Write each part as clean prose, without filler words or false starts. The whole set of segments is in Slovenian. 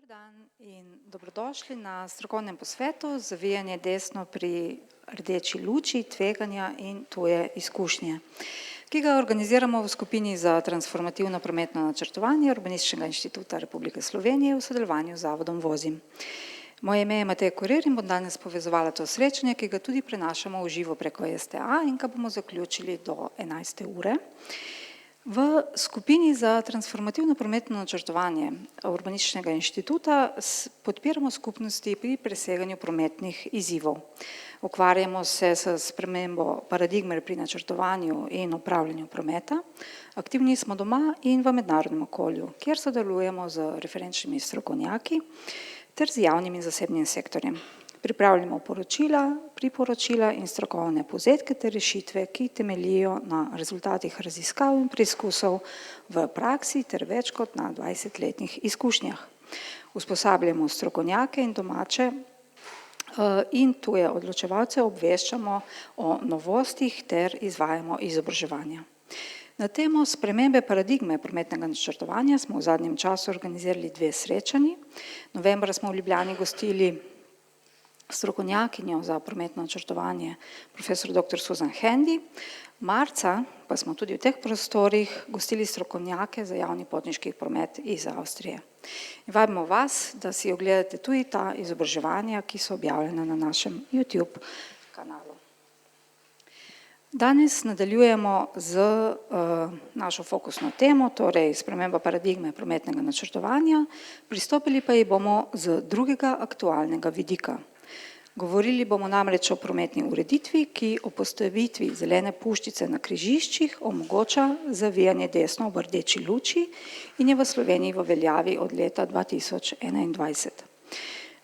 Dober dan in dobrodošli na strokovnem posvetu Zavijanje desno pri rdeči luči, tveganja in tuje izkušnje, ki ga organiziramo v skupini za transformativno prometno načrtovanje Urbanističnega inštituta Republike Slovenije v sodelovanju z Zavodom Vozim. Moje ime je Mateja Korir in bom danes povezovala to srečanje, ki ga tudi prenašamo v živo preko STA in ga bomo zaključili do 11. ure. V skupini za transformativno prometno načrtovanje Urbanističnega inštituta podpiramo skupnosti pri preseganju prometnih izzivov. Ukvarjamo se s spremembo paradigme pri načrtovanju in upravljanju prometa. Aktivni smo doma in v mednarodnem okolju, kjer sodelujemo z referenčnimi strokovnjaki ter z javnim in zasebnim sektorjem. Pripravljamo poročila, priporočila in strokovne povzetke ter rešitve, ki temeljijo na rezultatih raziskav in preizkusov v praksi ter več kot na 20-letnih izkušnjah. Usposabljamo strokovnjake in domače in tuje odločevalce obveščamo o novostih ter izvajamo izobraževanja. Na temo spremembe paradigme prometnega načrtovanja smo v zadnjem času organizirali 2 srečanji. Novembra smo v Ljubljani gostili strokovnjakinjo za prometno načrtovanje profesor dr. Susan Handy. Marca pa smo tudi v teh prostorih gostili strokovnjake za javni potniški promet iz Avstrije. In vabimo vas, da si ogledate tudi ta izobraževanja, ki so objavljena na našem YouTube kanalu. Danes nadaljujemo z našo fokusno temo, torej sprememba paradigme prometnega načrtovanja, pristopili pa ji bomo z drugega aktualnega vidika. Govorili bomo namreč o prometni ureditvi, ki ob postavitvi zelene puščice na križiščih omogoča zavijanje desno v rdeči luči in je v Sloveniji v veljavi od leta 2021.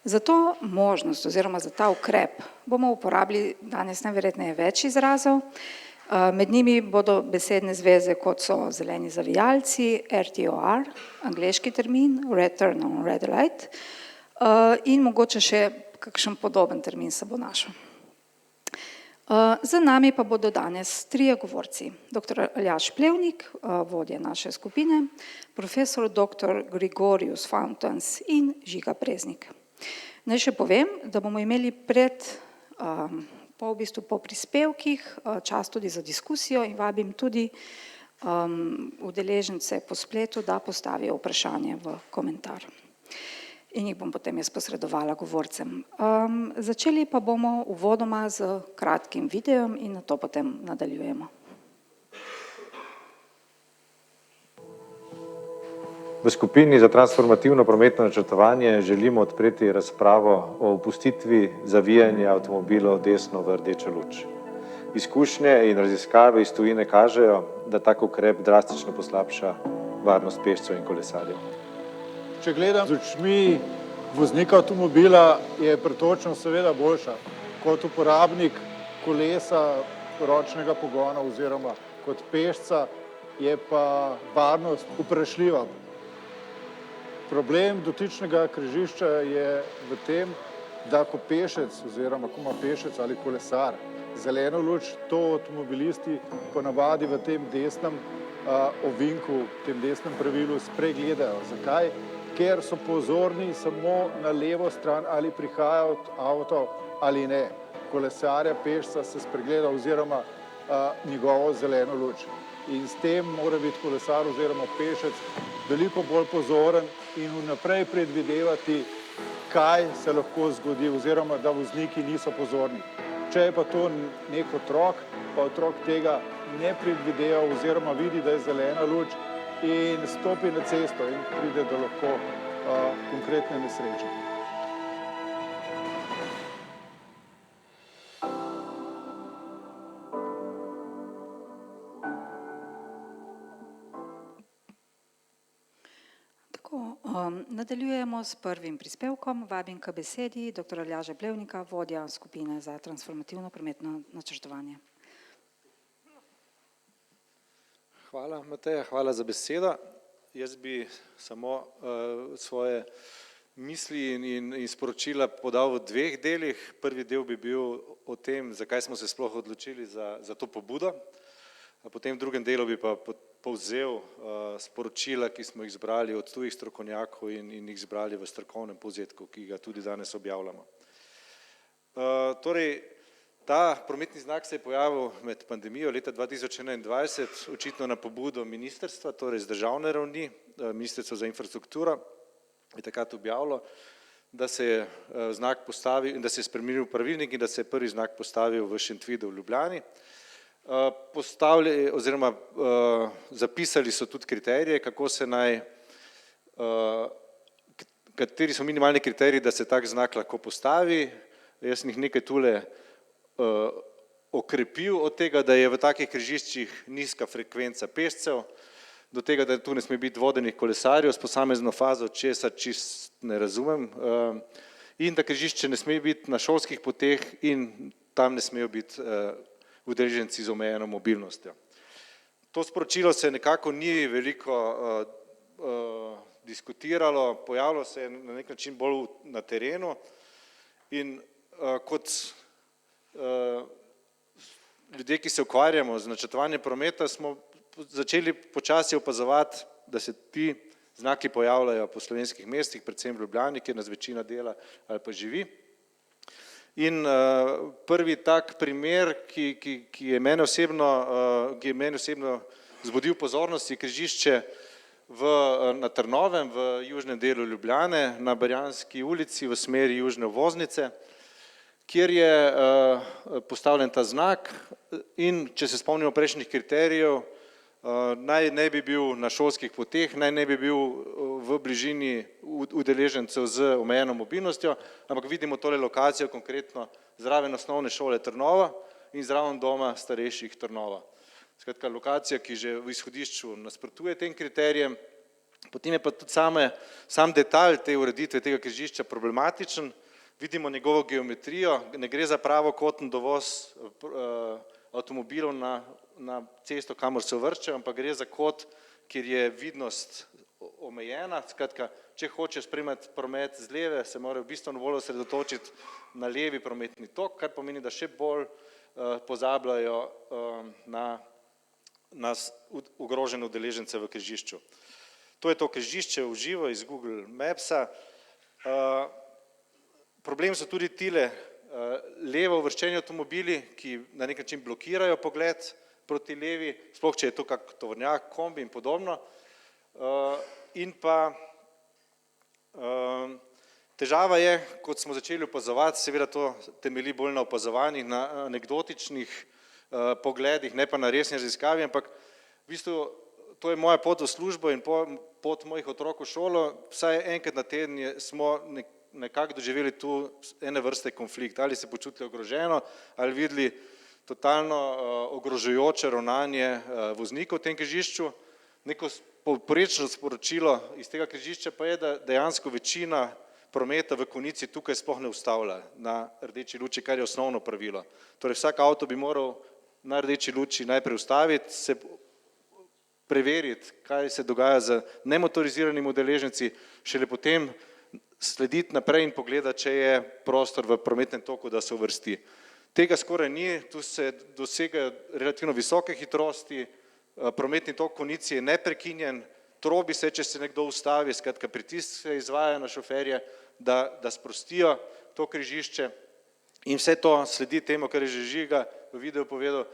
Za to možnost oziroma za ta ukrep bomo uporabili danes najverjetneje več izrazov. Med njimi bodo besedne zveze, kot so zeleni zavijalci, RTOR, angleški termin, Red Turn on Red Light, in mogoče še kakšen podoben termin se bo našel. Z nami pa bodo danes 3 govorci. Dr. Aljaž Plevnik, vodja naše skupine, profesor dr. Gregorius Fountains in Žiga Breznik. Naj še povem, da bomo imeli po prispevkih čas tudi za diskusijo in vabim tudi udeležence po spletu, da postavijo vprašanje v komentar. In jih bom potem jaz posredovala govorcem. Začeli pa bomo uvodoma z kratkim videom in nato potem nadaljujemo. V skupini za transformativno prometno načrtovanje želimo odpreti razpravo o opustitvi zavijanja avtomobilov desno v rdečo luč. Izkušnje in raziskave iz tujine kažejo, da tak ukrep drastično poslabša varnost pešcev in kolesarjev. Če gledam z očmi voznika avtomobila, je pretočnost seveda boljša. Kot uporabnik kolesa ročnega pogona oziroma kot pešca je pa varnost vprašljiva. Problem dotičnega križišča je v tem, da ko pešec oziroma ko ima pešec ali kolesar zeleno luč, to avtomobilisti ponavadi v tem desnem ovinku, tem desnem pravilu spregledajo. Zakaj? Ker so pozorni samo na levo stran, ali prihaja avto ali ne. Kolesarja, pešca se spregleda oziroma njegovo zeleno luč. In s tem mora biti kolesar oziroma pešec veliko bolj pozoren in vnaprej predvidevati, kaj se lahko zgodi oziroma da vozniki niso pozorni. Če je pa to nek otrok, pa otrok tega ne predvideva oziroma vidi, da je zelena luč in stopi na cesto in pride do lahko konkretne nesreče. Nadaljujemo s prvim prispevkom. Vabim k besedi dr. Aljaža Plevnika, vodja skupine za transformativno prometno načrtovanje. Hvala, Mateja, hvala za besedo. Jaz bi samo svoje misli in sporočila podal v 2 delih. Prvi del bi bil o tem, zakaj smo se sploh odločili za to pobudo. Potem v drugem delu bi pa povzel sporočila, ki smo jih zbrali od tujih strokovnjakov in jih zbrali v strokovnem povzetku, ki ga tudi danes objavljamo. Torej, ta prometni znak se je pojavil med pandemijo leta 2021, očitno na pobudo ministrstva, torej z državne ravni, Ministrstvo za infrastrukturo je takrat objavilo, da se je znak postavil in da se je spremenil pravilnik in da se je prvi znak postavil v Šentvidu v Ljubljani. Postavili oziroma zapisali so tudi kriterije, kako se naj, kateri so minimalni kriteriji, da se tak znak lahko postavi. Jaz sem jih nekaj tule okrepil od tega, da je v takih križiščih nizka frekvenca pešcev, do tega, da tu ne sme biti vodenih kolesarjev s posamezno fazo, česar čist ne razumem, in da križišče ne sme biti na šolskih poteh in tam ne smejo biti udeleženci z omejeno mobilnostjo. To sporočilo se nekako ni veliko diskutiralo, pojavilo se je na nek način bolj na terenu in kot ljudje, ki se ukvarjamo z načrtovanjem prometa, smo začeli počasi opazovati, da se ti znaki pojavljajo po slovenskih mestih, predvsem v Ljubljani, kjer nas večina dela ali pa živi. In prvi tak primer, ki je mene osebno zbudil pozornost, je križišče na Trnovem v južnem delu Ljubljane, na Barjanski ulici v smeri južne obvoznice, kjer je postavljen ta znak in če se spomnimo prejšnjih kriterijev, naj ne bi bil na šolskih poteh, naj ne bi bil v bližini udeležencev z omejeno mobilnostjo, ampak vidimo tole lokacijo konkretno zraven osnovne šole Trnova in zraven doma starejših Trnova. Skratka, lokacija, ki že v izhodišču nasprotuje tem kriterijem, potem je pa tudi sam detalj te ureditve tega križišča problematičen, vidimo njegovo geometrijo, ne gre za pravokoten dovoz avtomobilov na cesto, kamor se uvrščajo, ampak gre za kot, kjer je vidnost omejena. Skratka, če hoče spremljati promet z leve, se morajo bistveno bolj osredotočiti na levi prometni tok, kar pomeni, da še bolj pozabljajo na ogrožene udeležence v križišču. To je to križišče v živo iz Google Mapsa. Problem so tudi tile levo uvrščeni avtomobili, ki na nek način blokirajo pogled proti levi, sploh če je to kak tovornjak, kombi in podobno. In pa težava je, kot smo začeli opazovati, seveda to temelji bolj na opazovanjih, na anekdotičnih pogledih, ne pa na resni raziskavi, ampak v bistvu to je moja pot v službo in pot mojih otrok v šolo, vsaj enkrat na teden smo nekako doživeli tu ene vrste konflikt, ali se počutijo ogroženo, ali videli totalno ogrožujoče ravnanje voznikov v tem križišču. Neko povprečno sporočilo iz tega križišča pa je, da dejansko večina prometa v konici tukaj sploh ne ustavlja na rdeči luči, kar je osnovno pravilo. Torej vsak avto bi moral na rdeči luči najprej ustaviti, se preveriti, kaj se dogaja z nemotoriziranimi udeleženci, šele potem slediti naprej in pogledati, če je prostor v prometnem toku, da se uvrsti. Tega skoraj ni, tu se dosegajo relativno visoke hitrosti, prometni tok v konici je neprekinjen, trobi se, če se nekdo ustavi, skratka pritisk se izvaja na šoferje, da sprostijo to križišče in vse to sledi temu, kar je že Žiga v videu povedal,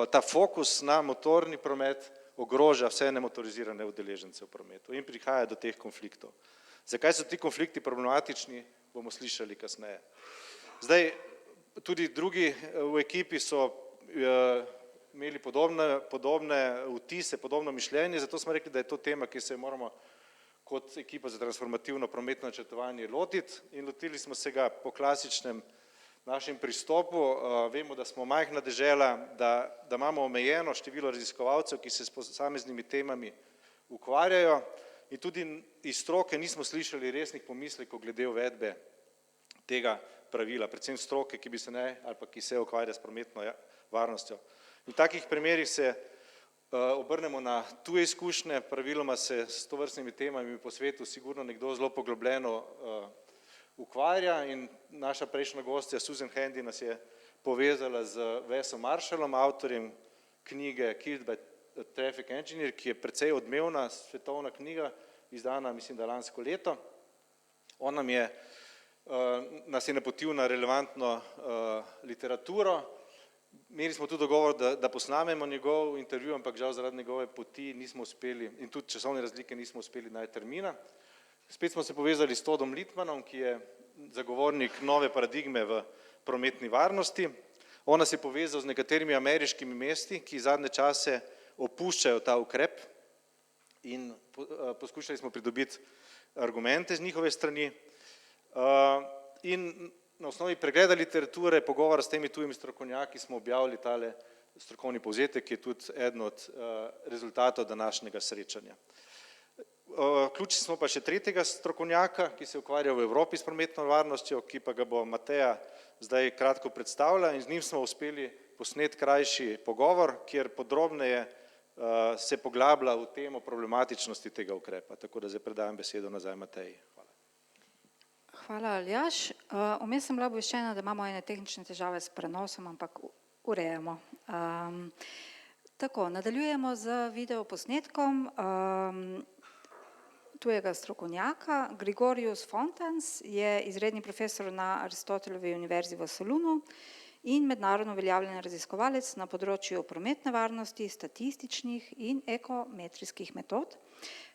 ta fokus na motorni promet ogroža vse nemotorizirane udeležence v prometu in prihaja do teh konfliktov. Zakaj so ti konflikti problematični, bomo slišali kasneje. Zdaj, tudi drugi v ekipi so imeli podobne vtise, podobno mišljenje, zato smo rekli, da je to tema, ki se moramo kot ekipa za transformativno prometno načrtovanje lotiti in lotili smo se ga po klasičnem našem pristopu. Vemo, da smo majhna dežela, da imamo omejeno število raziskovalcev, ki se s posameznimi temami ukvarjajo in tudi iz stroke nismo slišali resnih pomislekov glede uvedbe tega pravila, predvsem stroke, ki bi se ali pa ki se ukvarja s prometno varnostjo. V takih primerih se obrnemo na tuje izkušnje, praviloma se s tovrstnimi temami po svetu sigurno nekdo zelo poglobljeno ukvarja in naša prejšnja gostja Susan Handy nas je povezala z Wesom Marshallom, avtorjem knjige Killed by Traffic Engineer, ki je precej odmevna svetovna knjiga, izdana, mislim, da lansko leto. On nas je napotil na relevantno literaturo. Imeli smo tudi dogovor, da posnamemo njegov intervju, ampak žal zaradi njegove poti nismo uspeli in tudi časovne razlike nismo uspeli najti termina. Spet smo se povezali s Todom Litmanom, ki je zagovornik nove paradigme v prometni varnosti. On nas je povezal z nekaterimi ameriškimi mesti, ki zadnje čase opuščajo ta ukrep in poskušali smo pridobiti argumente z njihove strani. In na osnovi pregleda literature, pogovora s temi tujimi strokovnjaki smo objavili tale strokovni povzetek, ki je tudi eden od rezultatov današnjega srečanja. Vključili smo pa še tretjega strokovnjaka, ki se ukvarja v Evropi s prometno varnostjo, ki pa ga bo Mateja zdaj kratko predstavila in z njim smo uspeli posneti krajši pogovor, kjer podrobneje se poglablja v temo problematičnosti tega ukrepa. Tako da zdaj predajam besedo nazaj Mateji. Hvala. Hvala, Aljaž. Vmes sem bila obveščena, da imamo ene tehnične težave s prenosom, ampak urejamo. Tako, nadaljujemo z videoposnetkom tujega strokovnjaka. Gregorius Fontans je izredni profesor na Aristotelovi univerzi v Solunu in mednarodno uveljavljen raziskovalec na področju prometne varnosti, statističnih in ekometrijskih metod.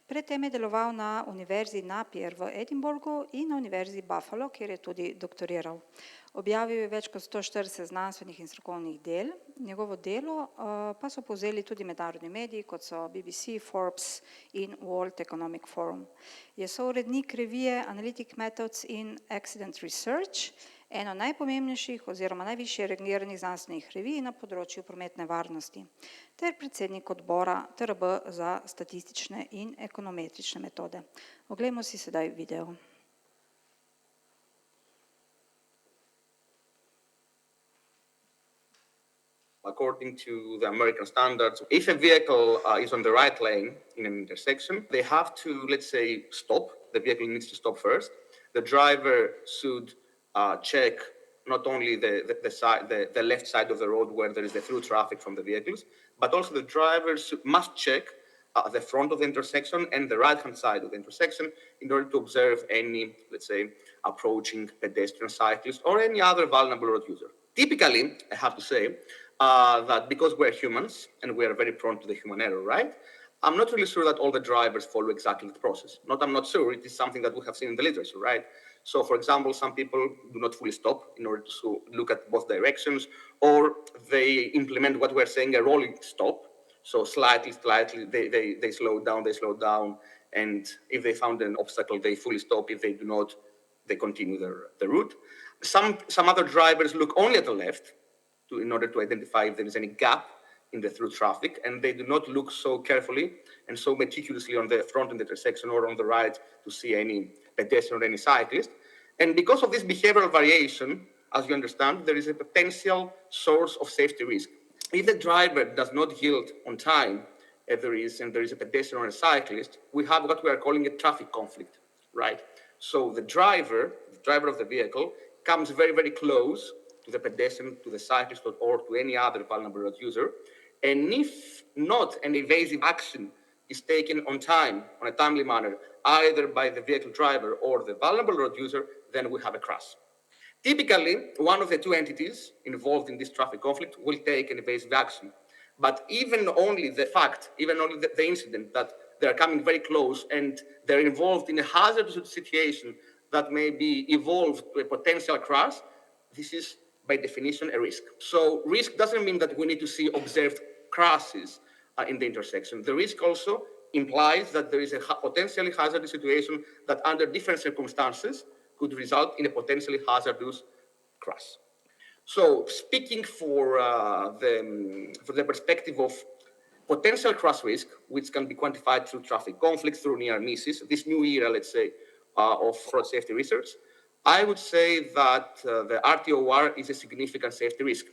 Predtem je deloval na univerzi Napier v Edinburghu in na univerzi Buffalo, kjer je tudi doktoriral. Objavil je več kot 140 znanstvenih in strokovnih del. Njegovo delo pa so povzeli tudi mednarodni mediji, kot so BBC, Forbes in World Economic Forum. Je sourednik revije Analytic Methods in Accident Research, eno najpomembnejših oziroma najvišje rangiranih znanstvenih revij na področju prometne varnosti, ter predsednik odbora TRB za statistične in ekonometrične metode. Oglejmo si sedaj video. According to the American standards, if a vehicle is on the right lane in an intersection, they have to, let's say, stop. The vehicle needs to stop first. The driver should check not only the left side of the road where there is the through traffic from the vehicles, but also the driver must check the front of the intersection and the right-hand side of the intersection in order to observe any, let's say, approaching pedestrian, cyclist, or any other vulnerable road user. Typically, I have to say that because we're humans and we are very prone to the human error, right? I'm not really sure that all the drivers follow exactly the process. I'm not sure. It is something that we have seen in the literature, right? So, for example, some people do not fully stop in order to look at both directions, or they implement what we're saying a rolling stop. So slightly, they slow down, and if they found an obstacle, they fully stop. If they do not, they continue the route. Some other drivers look only at the left in order to identify if there is any gap in the through traffic, and they do not look so carefully and so meticulously on the front of the intersection or on the right to see any pedestrian or any cyclist. And because of this behavioral variation, as you understand, there is a potential source of safety risk. If the driver does not yield on time, and there is a pedestrian or a cyclist, we have what we are calling a traffic conflict, right? So the driver of the vehicle comes very, very close to the pedestrian, to the cyclist, or to any other vulnerable road user. And if not an evasive action is taken on time, on a timely manner, either by the vehicle driver or the vulnerable road user, then we have a crash. Typically, one of the two entities involved in this traffic conflict will take an evasive action. But even only the incident that they're coming very close and they're involved in a hazardous situation that may be evolved to a potential crash, this is by definition a risk. So risk doesn't mean that we need to see observed crashes in the intersection. The risk also implies that there is a potentially hazardous situation that under different circumstances could result in a potentially hazardous crash. So speaking for the perspective of potential crash risk, which can be quantified through traffic conflicts, through near misses, this new era, let's say, of road safety research, I would say that the RTOR is a significant safety risk.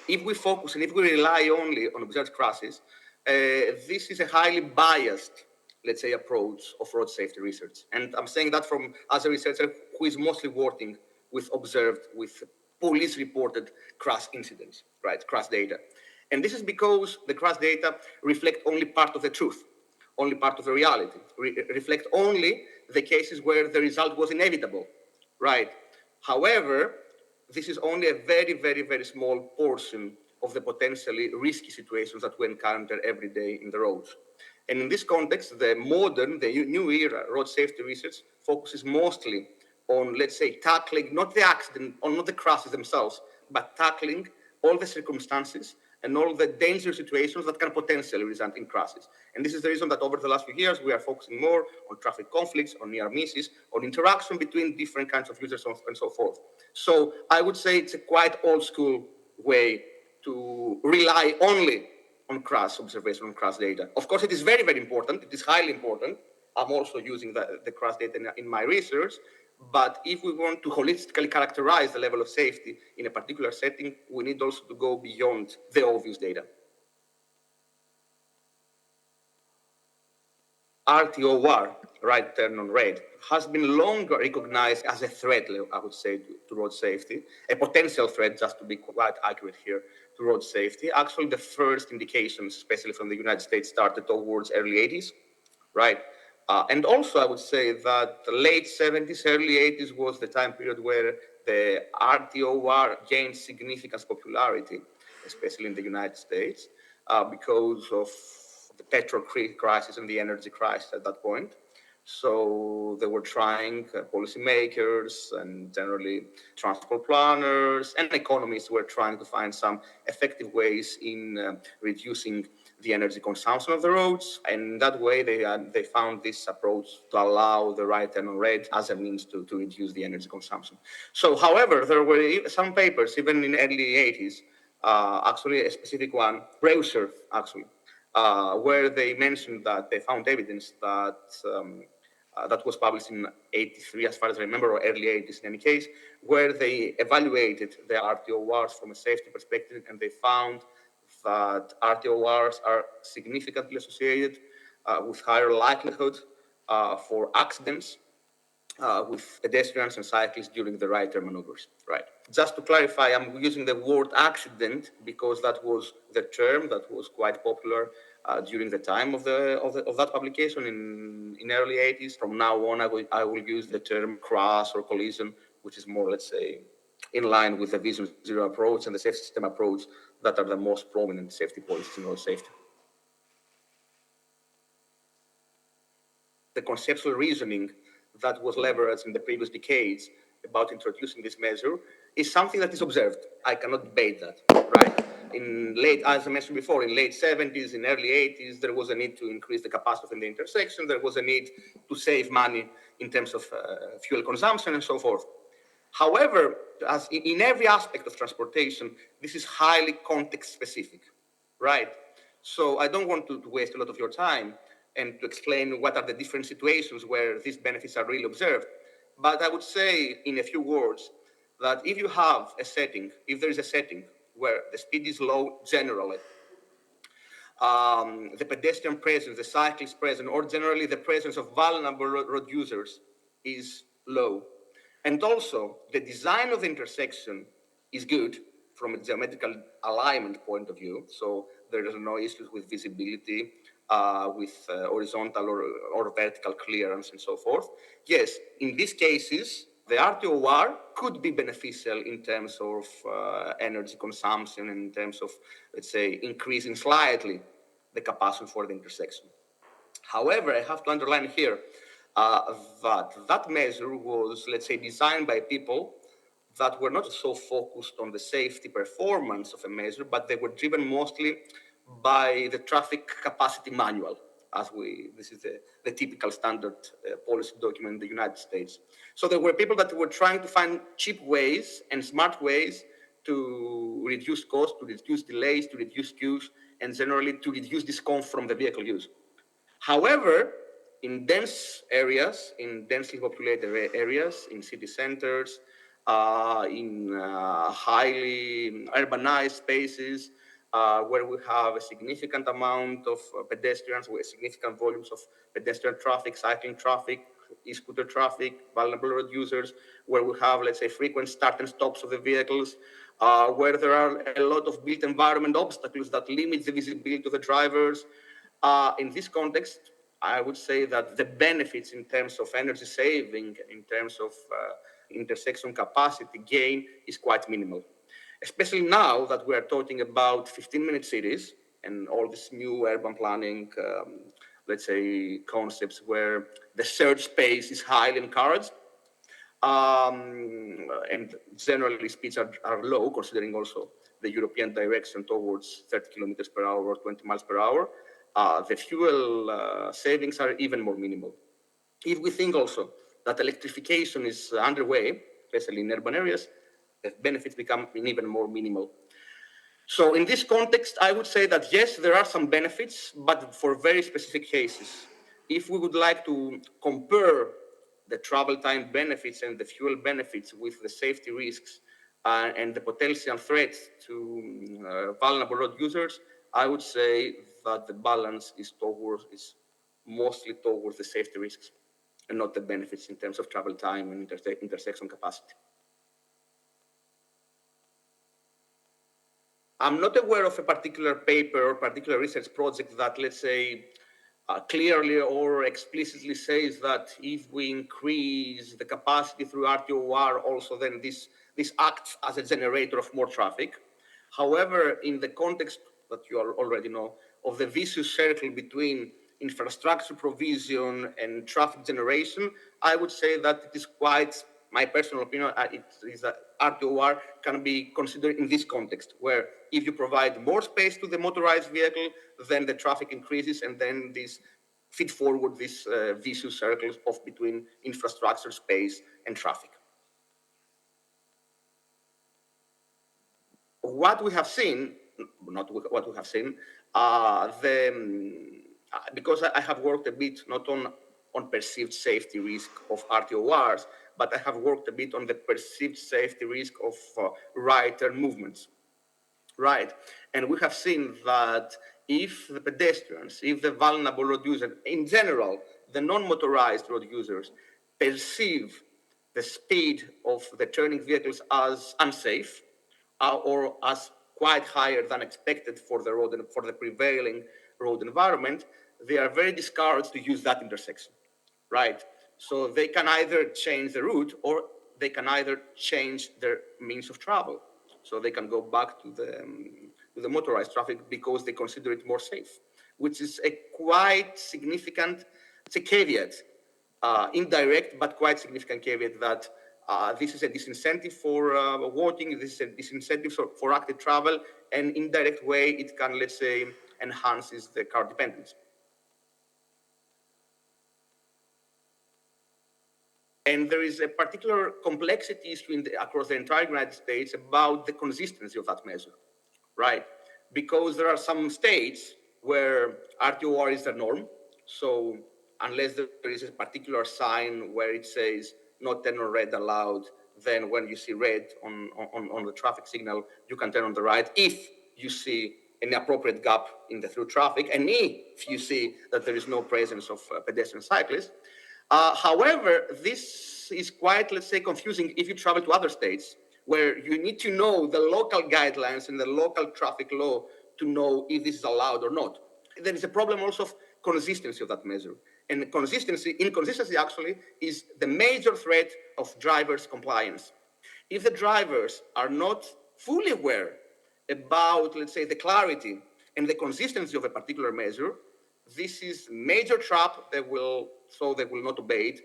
If we focus and if we rely only on observed crashes, this is a highly biased, let's say, approach of road safety research. And I'm saying that as a researcher who is mostly working with police-reported crash incidents, right? Crash data. And this is because the crash data reflect only part of the truth, only part of the reality, reflect only the cases where the result was inevitable, right? However, this is only a very, very, very small portion of the potentially risky situations that we encounter every day in the roads. And in this context, the new era road safety research focuses mostly on, let's say, tackling not the accident or not the crashes themselves, but tackling all the circumstances and all the dangerous situations that can potentially result in crashes. And this is the reason that over the last few years, we are focusing more on traffic conflicts, on near misses, on interaction between different kinds of users and so forth. So I would say it's a quite old school way to rely only on crash observation, on crash data. Of course, it is very, very important. It is highly important. I'm also using the crash data in my research. But if we want to holistically characterize the level of safety in a particular setting, we need also to go beyond the obvious data. RTOR, right turn on red, has been long recognized as a threat, I would say, to road safety, a potential threat, just to be quite accurate here, to road safety. Actually, the first indications, especially from the United States, started towards early 80s, right? And also, I would say that the late 70s, early 80s was the time period where the RTOR gained significant popularity, especially in the United States, because of the petrol crisis and the energy crisis at that point. So they were trying, policymakers and generally transport planners and economists were trying to find some effective ways in reducing the energy consumption of the roads. And that way they found this approach to allow the right turn on red as a means to reduce the energy consumption. So, however, there were some papers, even in early 80s, actually a specific one, Browser, actually, where they mentioned that they found evidence that that was published in 83, as far as I remember, or early 80s in any case, where they evaluated the RTORs from a safety perspective, and they found that RTORs are significantly associated with higher likelihood for accidents with pedestrians and cyclists during the right turn maneuvers. Right. Just to clarify, I'm using the word accident because that was the term that was quite popular during the time of that publication in early 80s. From now on, I will use the term crash or collision, which is more, let's say, in line with the Vision Zero approach and the safety system approach that are the most prominent safety policies in road safety. The conceptual reasoning that was leveraged in the previous decades about introducing this measure is something that is observed. I cannot debate that, right? As I mentioned before, in late 70s, in early 80s, there was a need to increase the capacity in the intersection. There was a need to save money in terms of fuel consumption and so forth. However, as in every aspect of transportation, this is highly context specific, right? So I don't want to waste a lot of your time and to explain what are the different situations where these benefits are really observed. But I would say in a few words that if you have a setting, if there is a setting where the speed is low generally, the pedestrian presence, the cyclist presence, or generally the presence of vulnerable road users is low. And also, the design of the intersection is good from a geometrical alignment point of view. So there are no issues with visibility, with horizontal or vertical clearance and so forth. Yes, in these cases, the RTOR could be beneficial in terms of energy consumption and in terms of, let's say, increasing slightly the capacity for the intersection. However, I have to underline here that measure was, let's say, designed by people that were not so focused on the safety performance of a measure, but they were driven mostly by the traffic capacity manual, this is the typical standard policy document in the United States. So there were people that were trying to find cheap ways and smart ways to reduce costs, to reduce delays, to reduce queues, and generally to reduce discomfort from the vehicle use. However, in dense areas, in densely populated areas, in city centers, in highly urbanized spaces, where we have a significant amount of pedestrians, with significant volumes of pedestrian traffic, cycling traffic, e-scooter traffic, vulnerable road users, where we have, let's say, frequent start and stops of the vehicles, where there are a lot of built environment obstacles that limit the visibility of the drivers. In this context, I would say that the benefits in terms of energy saving, in terms of intersection capacity gain is quite minimal. Especially now that we are talking about 15-minute cities and all this new urban planning, let's say, concepts where the shared space is highly encouraged. And generally speeds are low, considering also the European direction towards 30 kilometers per hour or 20 miles per hour. The fuel savings are even more minimal. If we think also that electrification is underway, especially in urban areas, the benefits become even more minimal. So in this context, I would say that yes, there are some benefits, but for very specific cases. If we would like to compare the travel time benefits and the fuel benefits with the safety risks and the potential threats to vulnerable road users, I would say that the balance is mostly towards the safety risks and not the benefits in terms of travel time and intersection capacity. I'm not aware of a particular paper or particular research project that, let's say, clearly or explicitly says that if we increase the capacity through RTOR, also then this acts as a generator of more traffic. However, in the context that you already know of the vicious circle between infrastructure provision and traffic generation, I would say that it is quite, my personal opinion, it is that RTOR can be considered in this context, where if you provide more space to the motorized vehicle, then the traffic increases, and then this feed forward this vicious circles of between infrastructure, space, and traffic. What we have seen, not what we have seen, because I have worked a bit not on perceived safety risk of RTORs, but I have worked a bit on the perceived safety risk of right turn movements. Right, and we have seen that if the pedestrians, if the vulnerable road users, in general, the non-motorized road users perceive the speed of the turning vehicles as unsafe or as quite higher than expected for the road and for the prevailing road environment, they are very discouraged to use that intersection, right? So they can either change the route or they can either change their means of travel. So they can go back to the motorized traffic because they consider it more safe, which is a quite significant, it's a caveat, indirect but quite significant caveat that this is a disincentive for walking, this is a disincentive for active travel, and indirect way it can, let's say, enhances the car dependence. And there is a particular complexity issue across the entire United States about the consistency of that measure, right? Because there are some states where RTOR is the norm. So unless there is a particular sign where it says not turn on red allowed, then when you see red on the traffic signal, you can turn on the right if you see an appropriate gap in the through traffic, and if you see that there is no presence of pedestrian cyclists. However, this is quite, let's say, confusing if you travel to other states where you need to know the local guidelines and the local traffic law to know if this is allowed or not. There is a problem also of consistency of that measure. And inconsistency actually is the major threat of drivers' compliance. If the drivers are not fully aware about, let's say, the clarity and the consistency of a particular measure, this is major trap they will not obey it,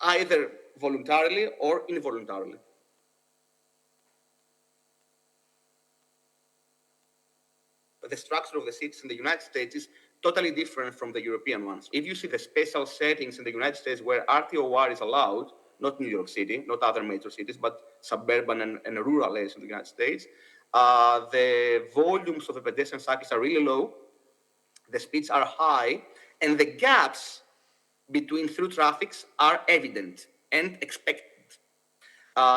either voluntarily or involuntarily. The structure of the cities in the United States is totally different from the European ones. If you see the special settings in the United States where RTOR is allowed, not New York City, not other major cities, but suburban and rural areas in the United States, the volumes of the pedestrian cyclists are really low, the speeds are high, and the gaps between through traffics are evident and expected.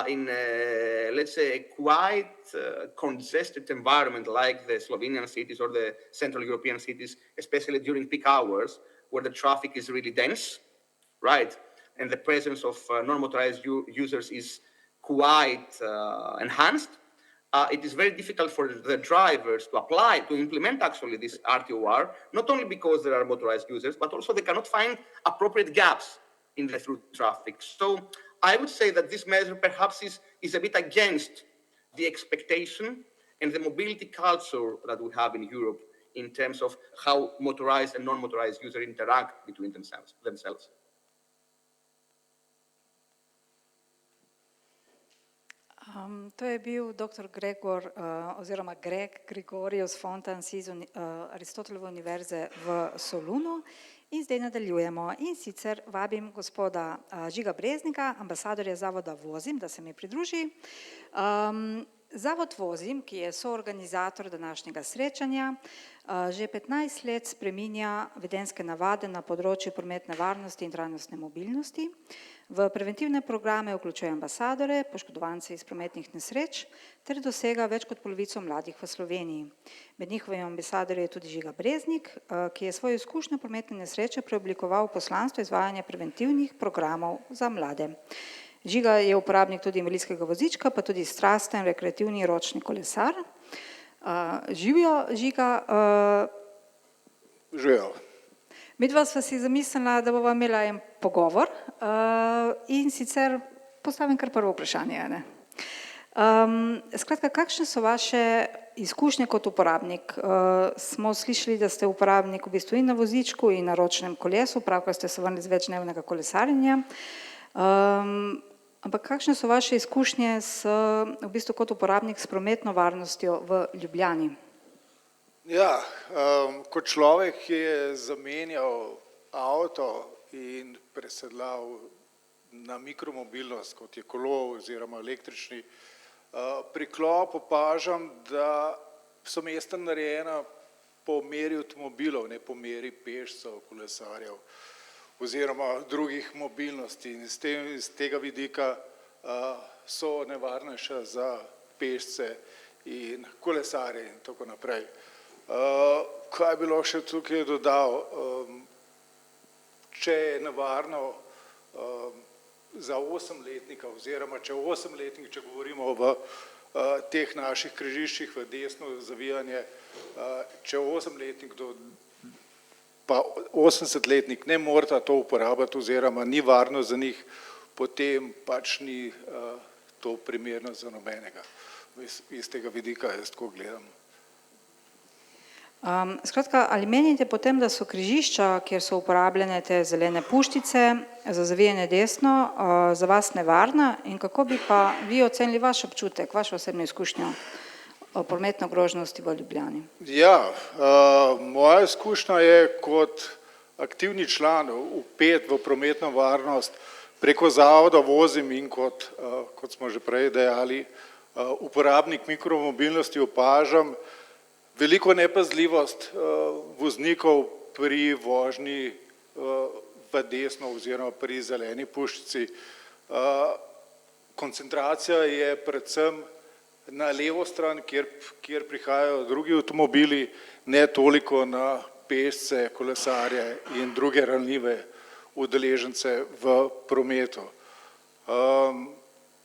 In, let's say, a quite congested environment like the Slovenian cities or the Central European cities, especially during peak hours, where the traffic is really dense, right? and the presence of non-motorized users is quite enhanced, it is very difficult for the drivers to apply, to implement actually this RTOR, not only because there are motorized users, but also they cannot find appropriate gaps in the through traffic. So I would say that this measure perhaps is a bit against the expectation and the mobility culture that we have in Europe in terms of how motorized and non-motorized users interact between themselves. To je bil dr. Gregor oziroma Greg Gregorius Fontans iz Aristotelove univerze v Solunu. In zdaj nadaljujemo. In sicer vabim gospoda Žiga Breznika, ambasadorja Zavoda Vozim, da se mi pridruži. Zavod Vozim, ki je soorganizator današnjega srečanja, že 15 let spreminja vedenjske navade na področju prometne varnosti in trajnostne mobilnosti. V preventivne programe vključuje ambasadore, poškodovance iz prometnih nesreč ter dosega več kot polovico mladih v Sloveniji. Med njihovimi ambasadorji je tudi Žiga Breznik, ki je svojo izkušnjo prometne nesreče preoblikoval v poslanstvo izvajanja preventivnih programov za mlade. Žiga je uporabnik tudi invalidskega vozička, pa tudi strasten rekreativni ročni kolesar. Živijo, Žiga. Živijo. Midva sva si zamislila, da bova imela en pogovor in sicer postavim kar prvo vprašanje. Skratka, kakšne so vaše izkušnje kot uporabnik? Smo slišali, da ste uporabnik v bistvu in na vozičku in na ročnem kolesu, pravkar ste se vrnili z večdnevnega kolesarjenja. Ampak kakšne so vaše izkušnje v bistvu kot uporabnik s prometno varnostjo v Ljubljani? Ja, kot človek, ki je zamenjal avto in presedlal na mikromobilnost, kot je kolo oziroma električni priklop, opažam, da so mesta narejena po meri avtomobilov, ne po meri pešcev, kolesarjev oziroma drugih mobilnosti. In z tega vidika so nevarnejša za pešce in kolesarje in tako naprej. Kaj bi bilo še tukaj dodal? Če je nevarno za 8-letnika oziroma če 8-letnik, če govorimo v teh naših križiščih v desno zavijanje, če 8-letnik pa 80-letnik ne morata to uporabljati oziroma ni varno za njih, potem pač ni to primerno za nobenega. Iz tega vidika jaz tako gledam. Skratka, ali menite potem, da so križišča, kjer so uporabljene te zelene puščice za zavijanje desno, za vas nevarna in kako bi pa vi ocenili vaš občutek, vašo osebno izkušnjo o prometne ogroženosti v Ljubljani? Ja, moja izkušnja je kot aktivni član vpet v prometno varnost preko Zavoda Vozim in kot smo že prej dejali, uporabnik mikromobilnosti opažam veliko nepazljivost voznikov pri vožnji v desno oziroma pri zeleni puščici. Koncentracija je predvsem na levo stran, kjer prihajajo drugi avtomobili, ne toliko na pešce, kolesarje in druge ranljive udeležence v prometu.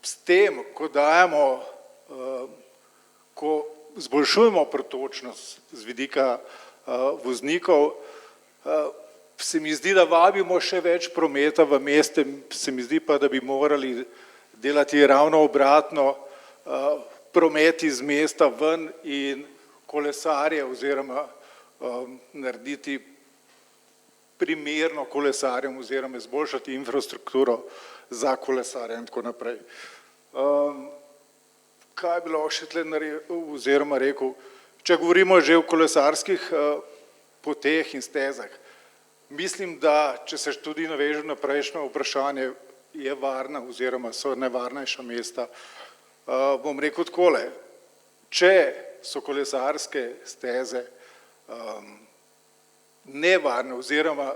S tem, ko zboljšujemo pretočnost z vidika voznikov, se mi zdi, da vabimo še več prometa v meste, se mi zdi pa, da bi morali delati ravno obratno, promet iz mesta ven in kolesarje oziroma narediti primerno kolesarjem oziroma izboljšati infrastrukturo za kolesarje in tako naprej. Kaj bi bilo še tle oziroma rekel, če govorimo že o kolesarskih poteh in stezah, mislim, da če se tudi navežem na prejšnje vprašanje, je varna oziroma so nevarnejša mesta, bom rekel takole, če so kolesarske steze nevarne oziroma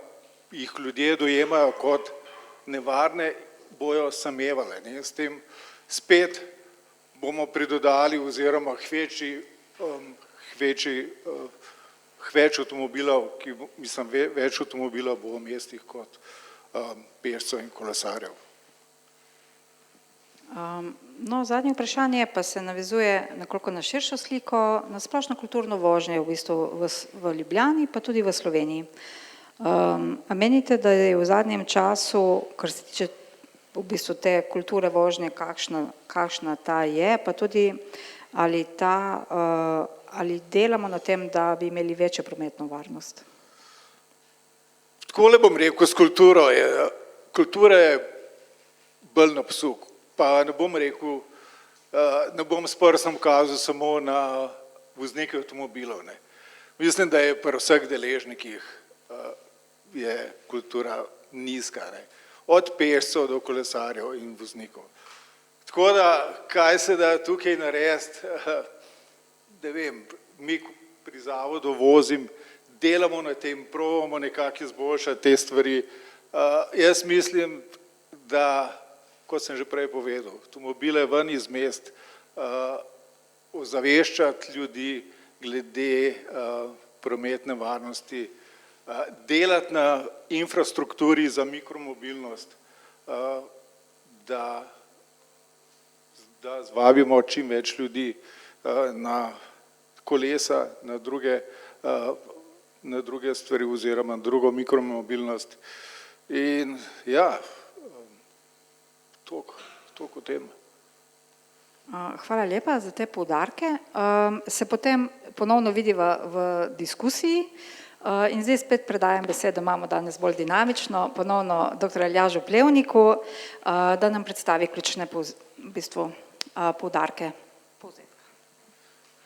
jih ljudje dojemajo kot nevarne, bojo samevale. S tem spet bomo pridodali oziroma več avtomobilov bo v mestih kot pešcev in kolesarjev. No, zadnje vprašanje pa se navezuje nekoliko na širšo sliko, na splošno kulturno vožnjo v bistvu v Ljubljani, pa tudi v Sloveniji. A menite, da je v zadnjem času, kar se tiče v bistvu te kulture vožnje, kakšna ta je, pa tudi ali delamo na tem, da bi imeli večjo prometno varnost? Takole bom rekel, s kulturo je, kultura je bolj na psu, pa ne bom rekel, ne bom s prstom kazal samo na voznike avtomobilov, ne. Mislim, da je pri vseh deležnikih je kultura nizka, ne. Od pešcev do kolesarjev in voznikov. Tako da, kaj se da tukaj narediti, ne vem, mi pri zavodu vozim, delamo na tem, probamo nekako izboljšati te stvari. Jaz mislim, da, kot sem že prej povedal, avtomobile ven iz mest, ozaveščati ljudi glede prometne varnosti, delati na infrastrukturi za mikromobilnost, da zvabimo čim več ljudi na kolesa, na druge stvari oziroma drugo mikromobilnost. In ja, toliko o tem. Hvala lepa za te poudarke. Se potem ponovno vidiva v diskusiji in zdaj spet predajam besedo, imamo danes bolj dinamično, ponovno dr. Aljažu Plevniku, da nam predstavi ključne v bistvu poudarke.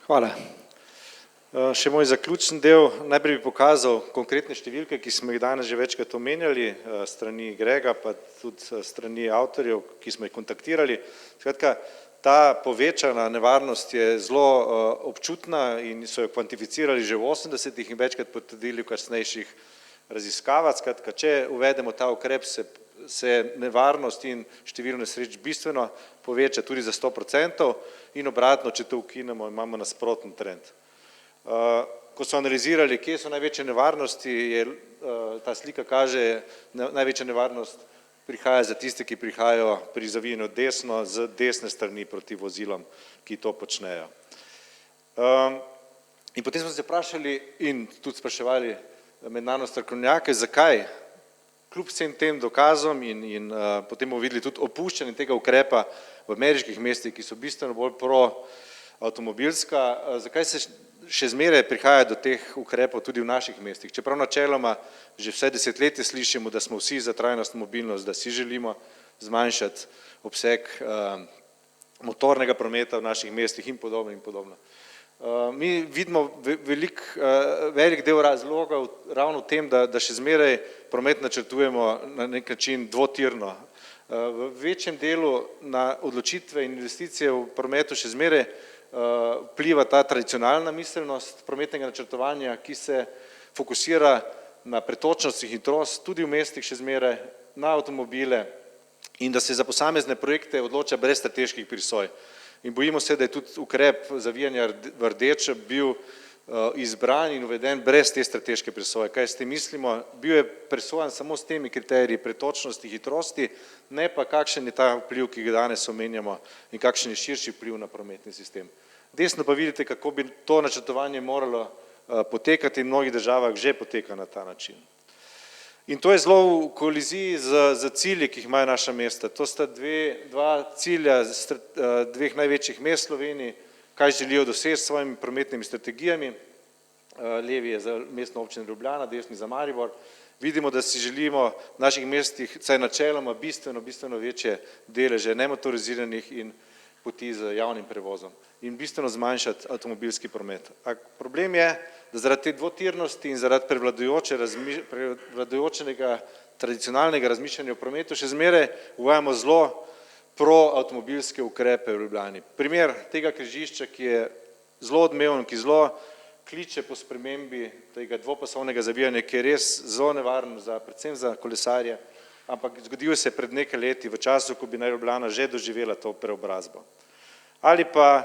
Hvala. Še moj zaključni del, najprej bi pokazal konkretne številke, ki smo jih danes že večkrat omenjali, strani Grega, pa tudi strani avtorjev, ki smo jih kontaktirali. Skratka, ta povečana nevarnost je zelo občutna in so jo kvantificirali že v 80-ih in večkrat potrdili v kasnejših raziskavah. Skratka, če uvedemo ta ukrep, se nevarnost in število nesreč bistveno poveča tudi za 100% in obratno, če to ukinemo, imamo nasproten trend. Ko so analizirali, kje so največje nevarnosti, ta slika kaže, največja nevarnost prihaja za tiste, ki prihajajo pri zavijanju desno, z desne strani proti vozilom, ki to počnejo. In potem smo se vprašali in tudi spraševali mednarodne strokovnjake, zakaj kljub vsem tem dokazom in potem bomo videli tudi opuščanje tega ukrepa v ameriških mestih, ki so bistveno bolj proavtomobilska, zakaj se še zmeraj prihaja do teh ukrepov tudi v naših mestih. Čeprav načeloma že vse desetletje slišimo, da smo vsi za trajnostno mobilnost, da si želimo zmanjšati obseg motornega prometa v naših mestih in podobno in podobno. Mi vidimo velik del razlogov ravno v tem, da še zmeraj promet načrtujemo na nek način dvotirno. V večjem delu na odločitve in investicije v prometu še zmeraj vpliva ta tradicionalna miselnost prometnega načrtovanja, ki se fokusira na pretočnost in hitrost, tudi v mestih še zmeraj, na avtomobile in da se za posamezne projekte odloča brez strateških prisoj. In bojimo se, da je tudi ukrep zavijanja v rdeče bil izbran in uveden brez te strateške presoje. Kaj s tem mislimo? Bil je presojan samo s temi kriteriji pretočnosti, hitrosti, ne pa kakšen je ta vpliv, ki ga danes omenjamo in kakšen je širši vpliv na prometni sistem. Desno pa vidite, kako bi to načrtovanje moralo potekati in v mnogih državah že poteka na ta način. In to je zelo v koliziji z cilji, ki jih imajo naša mesta. To sta dva cilja dveh največjih mest v Sloveniji, kaj želijo doseči s svojimi prometnimi strategijami. Levi je za Mestno občino Ljubljana, desni za Maribor. Vidimo, da si želimo v naših mestih, vsaj načeloma, bistveno večje deleže nemotoriziranih in poti z javnim prevozom in bistveno zmanjšati avtomobilski promet. Problem je, da zaradi te dvotirnosti in zaradi prevladujočega tradicionalnega razmišljanja o prometu še zmeraj uvajamo zelo proavtomobilske ukrepe v Ljubljani. Primer tega križišča, ki je zelo odmeven, ki zelo kliče po spremembi tega dvopasovnega zavijanja, ki je res zelo nevaren, predvsem za kolesarje, ampak zgodil se je pred nekaj leti, v času, ko bi naj Ljubljana že doživela to preobrazbo. Ali pa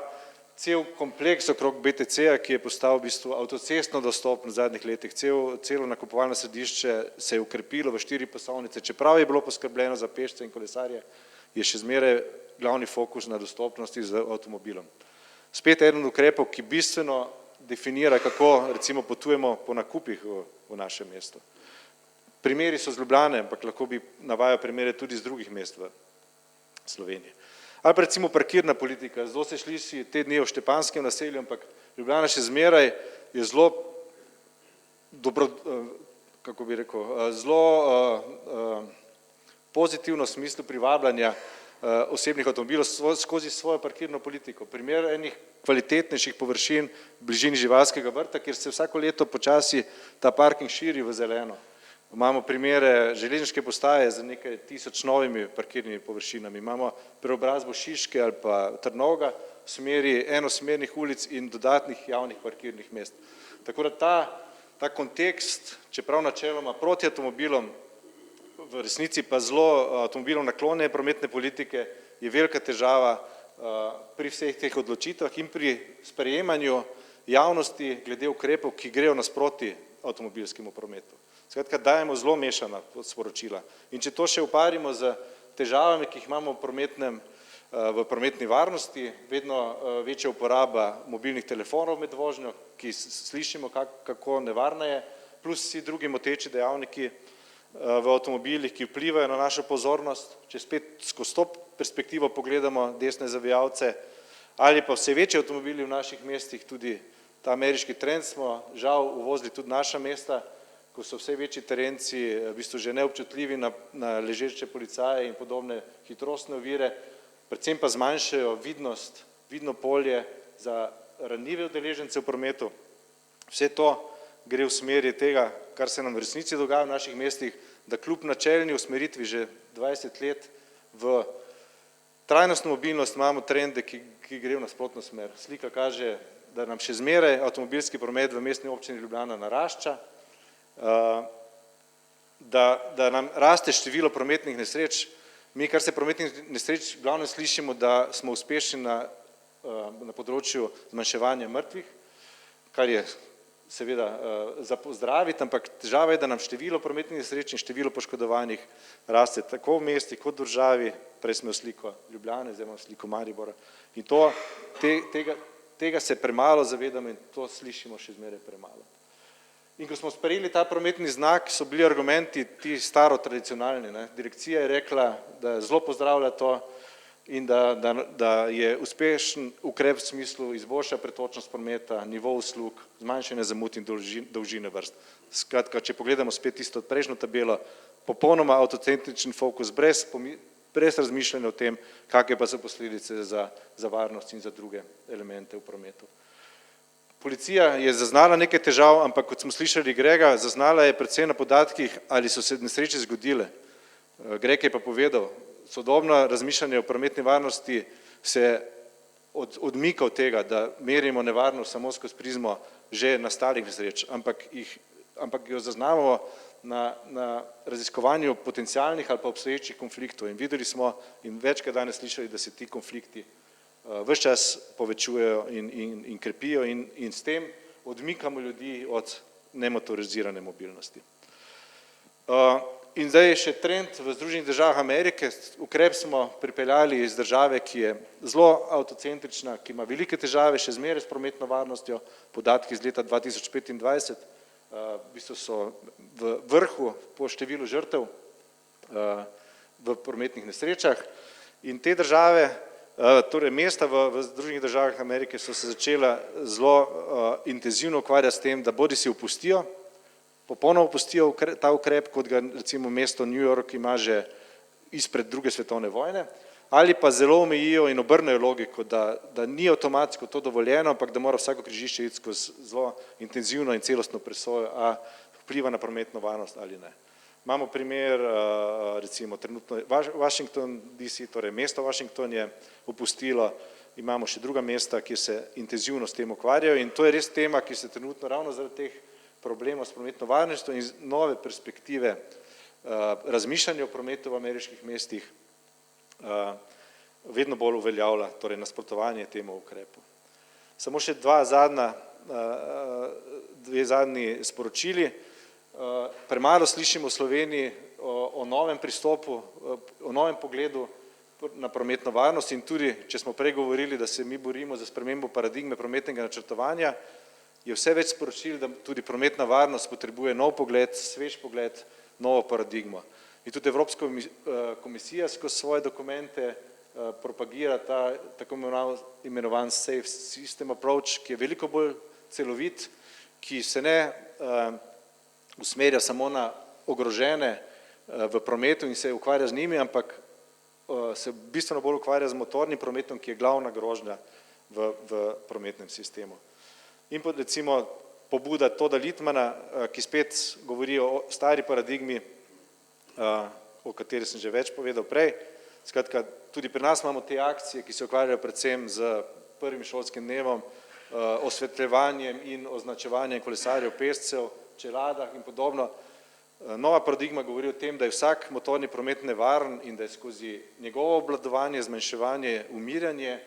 cel kompleks okrog BTC-ja, ki je postal v bistvu avtocestno dostopen v zadnjih letih, celo nakupovalno središče se je ukrepilo v 4 pasovnice, čeprav je bilo poskrbljeno za pešce in kolesarje, je še zmeraj glavni fokus na dostopnosti z avtomobilom. Spet eden od ukrepov, ki bistveno definira, kako recimo potujemo po nakupih v našem mestu. Primeri so z Ljubljane, ampak lahko bi navajal primere tudi z drugih mest v Sloveniji. Ali pa recimo parkirna politika. Zelo se sliši te dni v Štepanskem naselju, ampak Ljubljana še zmeraj je zelo kako bi rekel, zelo pozitivno v smislu privabljanja osebnih avtomobilov skozi svojo parkirno politiko. Primer enih kvalitetnejših površin v bližini živalskega vrta, kjer se vsako leto počasi ta parking širi v zeleno. Imamo primere železniške postaje z nekaj tisoč novimi parkirnimi površinami, imamo preobrazbo Šiške ali pa Trnovega v smeri enosmernih ulic in dodatnih javnih parkirnih mest. Tako da ta kontekst, čeprav načeloma proti avtomobilom, v resnici pa zelo avtomobilom naklonjene prometne politike, je velika težava pri vseh teh odločitvah in pri sprejemanju javnosti glede ukrepov, ki grejo nasproti avtomobilskemu prometu. Skratka, dajemo zelo mešana sporočila. In če to še uparimo z težavami, ki jih imamo v prometni varnosti, vedno večja uporaba mobilnih telefonov med vožnjo, ki slišimo, kako nevarna je, plus vsi drugi moteči dejavniki v avtomobilih, ki vplivajo na našo pozornost, če spet skozi to perspektivo pogledamo desne zavijalce, ali pa vse večji avtomobili v naših mestih, tudi ta ameriški trend smo žal uvozili tudi naša mesta, ko so vse večji terenci v bistvu že neobčutljivi na ležeče policaje in podobne hitrostne ovire, predvsem pa zmanjšajo vidnost, vidno polje za ranljive udeležence v prometu. Vse to gre v smeri tega, kar se nam v resnici dogaja v naših mestih, da kljub načelni usmeritvi že 20 let v trajnostno mobilnost imamo trende, ki gre v nasprotno smer. Slika kaže, da nam še zmeraj avtomobilski promet v mestni občini Ljubljana narašča, da nam raste število prometnih nesreč. Mi, kar se prometnih nesreč, glavno slišimo, da smo uspešni na področju zmanjševanja mrtvih, kar je seveda za pozdraviti, ampak težava je, da nam število prometnih nesreč in število poškodovanih raste tako v mestih kot v državi, prej smo sliko Ljubljane, zdaj imamo sliko Maribora. In tega se premalo zavedamo in to slišimo še zmeraj premalo. In ko smo sprejeli ta prometni znak, so bili argumenti ti staro tradicionalni. Direkcija je rekla, da zelo pozdravlja to in da je uspešen ukrep v smislu izboljša pretočnost prometa, nivo uslug, zmanjšanje zamud in dolžine vrst. Skratka, če pogledamo spet tisto prejšnjo tabelo, popolnoma avtocentričen fokus, brez razmišljanja o tem, kakšne pa so posledice za varnost in za druge elemente v prometu. Policija je zaznala nekaj težav, ampak kot smo slišali Grega, zaznala je predvsem na podatkih, ali so se nesreče zgodile. Greg je pa povedal, sodobno razmišljanje o prometni varnosti se odmika od tega, da merimo nevarnost samo skozi prizmo že nastalih nesreč, ampak jo zaznavamo na raziskovanju potencialnih ali pa obstoječih konfliktov. In videli smo in večkrat danes slišali, da se ti konflikti ves čas povečujejo in krepijo in s tem odmikamo ljudi od nemotorizirane mobilnosti. In zdaj je še trend v Združenih državah Amerike, ukrep smo pripeljali iz države, ki je zelo avtocentrična, ki ima velike težave še zmeraj s prometno varnostjo, podatki iz leta 2025, v bistvu so v vrhu po številu žrtev v prometnih nesrečah in te države, torej mesta v Združenih državah Amerike so se začela zelo intenzivno ukvarjati s tem, da bodisi opustijo, popolnoma opustijo ta ukrep, kot ga recimo mesto New York ima že izpred druge svetovne vojne, ali pa zelo omejijo in obrnejo logiko, da ni avtomatsko to dovoljeno, ampak da mora vsako križišče iti skozi zelo intenzivno in celostno presojo, a vpliva na prometno varnost ali ne. Imamo primer, recimo trenutno Washington DC, torej mesto Washington je opustilo, imamo še druga mesta, ki se intenzivno s tem ukvarjajo in to je res tema, ki se trenutno ravno zaradi teh problemov s prometno varnostjo in nove perspektive razmišljanja o prometu v ameriških mestih vedno bolj uveljavlja, torej nasprotovanje temu ukrepu. Samo še dve zadnji sporočili. Premalo slišimo v Sloveniji o novem pristopu, o novem pogledu na prometno varnost in tudi, če smo prej govorili, da se mi borimo za spremembo paradigme prometnega načrtovanja, je vse več sporočil, da tudi prometna varnost potrebuje nov pogled, svež pogled, novo paradigmo. In tudi Evropska komisija skozi svoje dokumente propagira ta tako imenovan Safe System Approach, ki je veliko bolj celovit, ki se ne usmerja samo na ogrožene v prometu in se ukvarja z njimi, ampak se bistveno bolj ukvarja z motornim prometom, ki je glavna grožnja v prometnem sistemu. In recimo pobuda Toda Littmana, ki spet govori o stari paradigmi, o kateri sem že več povedal prej. Skratka, tudi pri nas imamo te akcije, ki se ukvarjajo predvsem z prvim šolskim dnevom, osvetljevanjem in označevanjem kolesarjev, pešcev, čeladah in podobno. Nova paradigma govori o tem, da je vsak motorni promet nevaren in da je skozi njegovo obvladovanje, zmanjševanje, umirjanje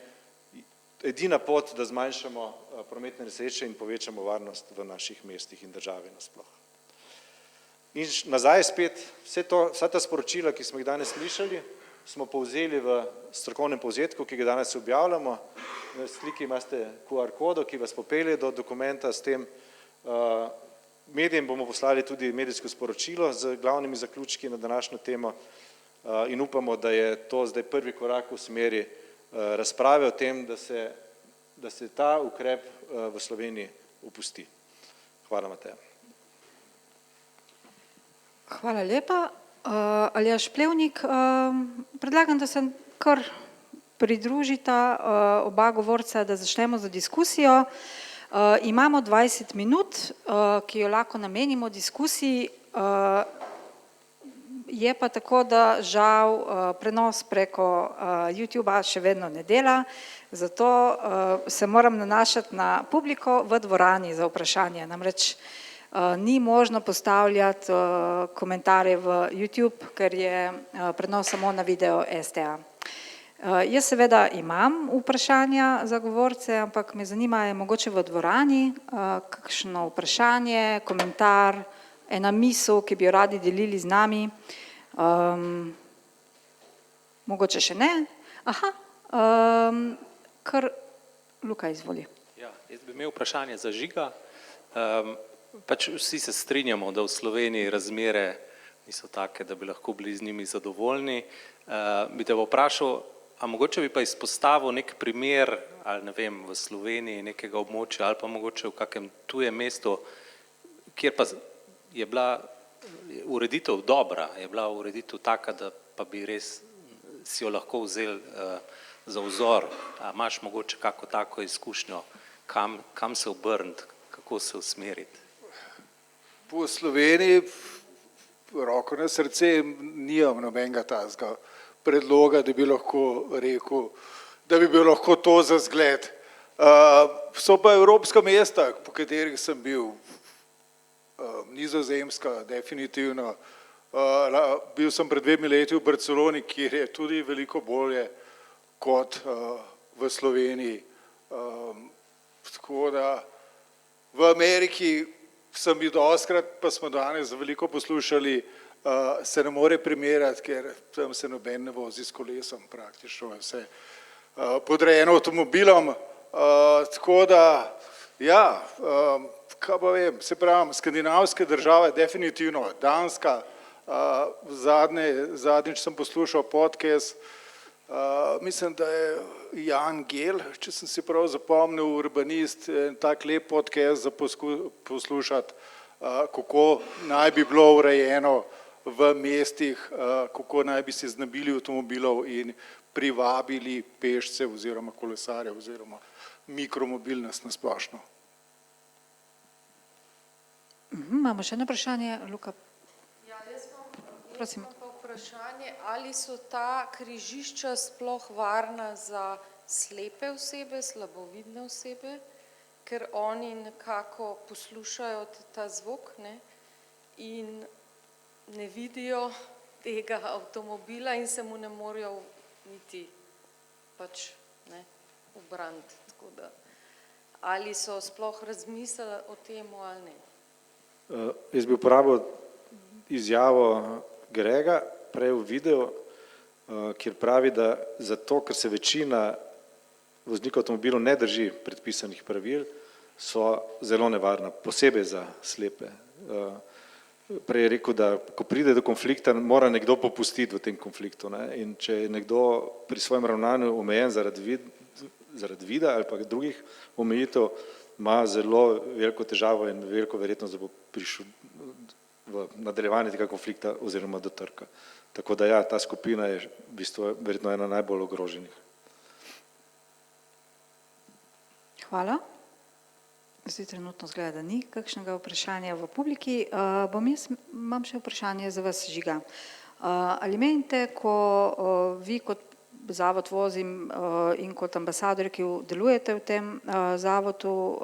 edina pot, da zmanjšamo prometne nesreče in povečamo varnost v naših mestih in državi nasploh. In nazaj spet, vsa ta sporočila, ki smo jih danes slišali, smo povzeli v strokovnem povzetku, ki ga danes objavljamo. Na sliki imate QR kodo, ki vas popelje do dokumenta s tem. Medijem bomo poslali tudi medijsko sporočilo z glavnimi zaključki na današnjo temo in upamo, da je to zdaj prvi korak v smeri razprave o tem, da se ta ukrep v Sloveniji opusti. Hvala, Mateja. Hvala lepa. Aljaž Plevnik, predlagam, da se kar pridružita oba govorca, da začnemo z diskusijo. Imamo 20 minut, ki jo lahko namenimo diskusiji. Je pa tako, da žal prenos preko YouTubea še vedno ne dela, zato se moram nanašati na publiko v dvorani za vprašanje. Namreč ni možno postavljati komentarje v YouTube, ker je prenos samo na video STA. Jaz seveda imam vprašanja za govorce, ampak me zanima, je mogoče v dvorani kakšno vprašanje, komentar, ena misel, ki bi jo radi delili z nami. Mogoče še ne? Aha, kar Luka izvoli. Ja, jaz bi imel vprašanje za Žiga. Pač vsi se strinjamo, da v Sloveniji razmere niso take, da bi lahko bili z njimi zadovoljni. Bi te vprašal, a mogoče bi pa izpostavil nek primer, ali ne vem, v Sloveniji nekega območja, ali pa mogoče v kakem tujem mestu, kjer pa je bila ureditev dobra, je bila ureditev taka, da pa bi res si jo lahko vzeli za vzor. A imaš mogoče kako tako izkušnjo, kam se obrniti, kako se usmeriti? Po Sloveniji, roko na srce, nimam nobenega takega predloga, da bi lahko rekel, da bi bil lahko to za zgled. So pa evropska mesta, po katerih sem bil, Nizozemska, definitivno. Bil sem pred 2 leti v Barceloni, kjer je tudi veliko bolje kot v Sloveniji. Tako da v Ameriki sem bil dostikrat, pa smo danes veliko poslušali, se ne more primerjati, ker tam se noben ne vozi s kolesom, praktično vse podrejeno avtomobilom. Tako da, ja, kaj pa vem, se pravim, skandinavske države, definitivno, Danska, zadnjič sem poslušal podcast, mislim, da je Jan Gel, če sem si prav zapomnil, urbanist, tak lep podcast za poslušati, kako naj bi bilo urejeno v mestih, kako naj bi se znebili avtomobilov in privabili pešce oziroma kolesarje oziroma mikromobilnost na splošno. Imamo še eno vprašanje, Luka. Ja, jaz imam pa vprašanje, ali so ta križišča sploh varna za slepe osebe, slabovidne osebe, ker oni nekako poslušajo ta zvok, ne, in ne vidijo tega avtomobila in se mu ne morejo niti pač, ne, ubraniti, tako da ali so sploh razmislili o tem ali ne. Jaz bi uporabil izjavo Grega prej v videu, kjer pravi, da zato, ker se večina voznikov avtomobilov ne drži predpisanih pravil, so zelo nevarna, posebej za slepe. Prej je rekel, da ko pride do konflikta, mora nekdo popustiti v tem konfliktu, ne? In če je nekdo pri svojem ravnanju omejen zaradi vida ali pa drugih omejitev, ima zelo veliko težavo in veliko verjetnost, da bo prišel v nadaljevanje tega konflikta oziroma do trka. Tako da ja, ta skupina je v bistvu verjetno ena najbolj ogroženih. Hvala. Zdaj trenutno zgleda, da ni kakšnega vprašanja v publiki. Imam še vprašanje za vas, Žiga. Ali menite, ko vi kot zavod Vozim in kot ambasador, ki delujete v tem zavodu,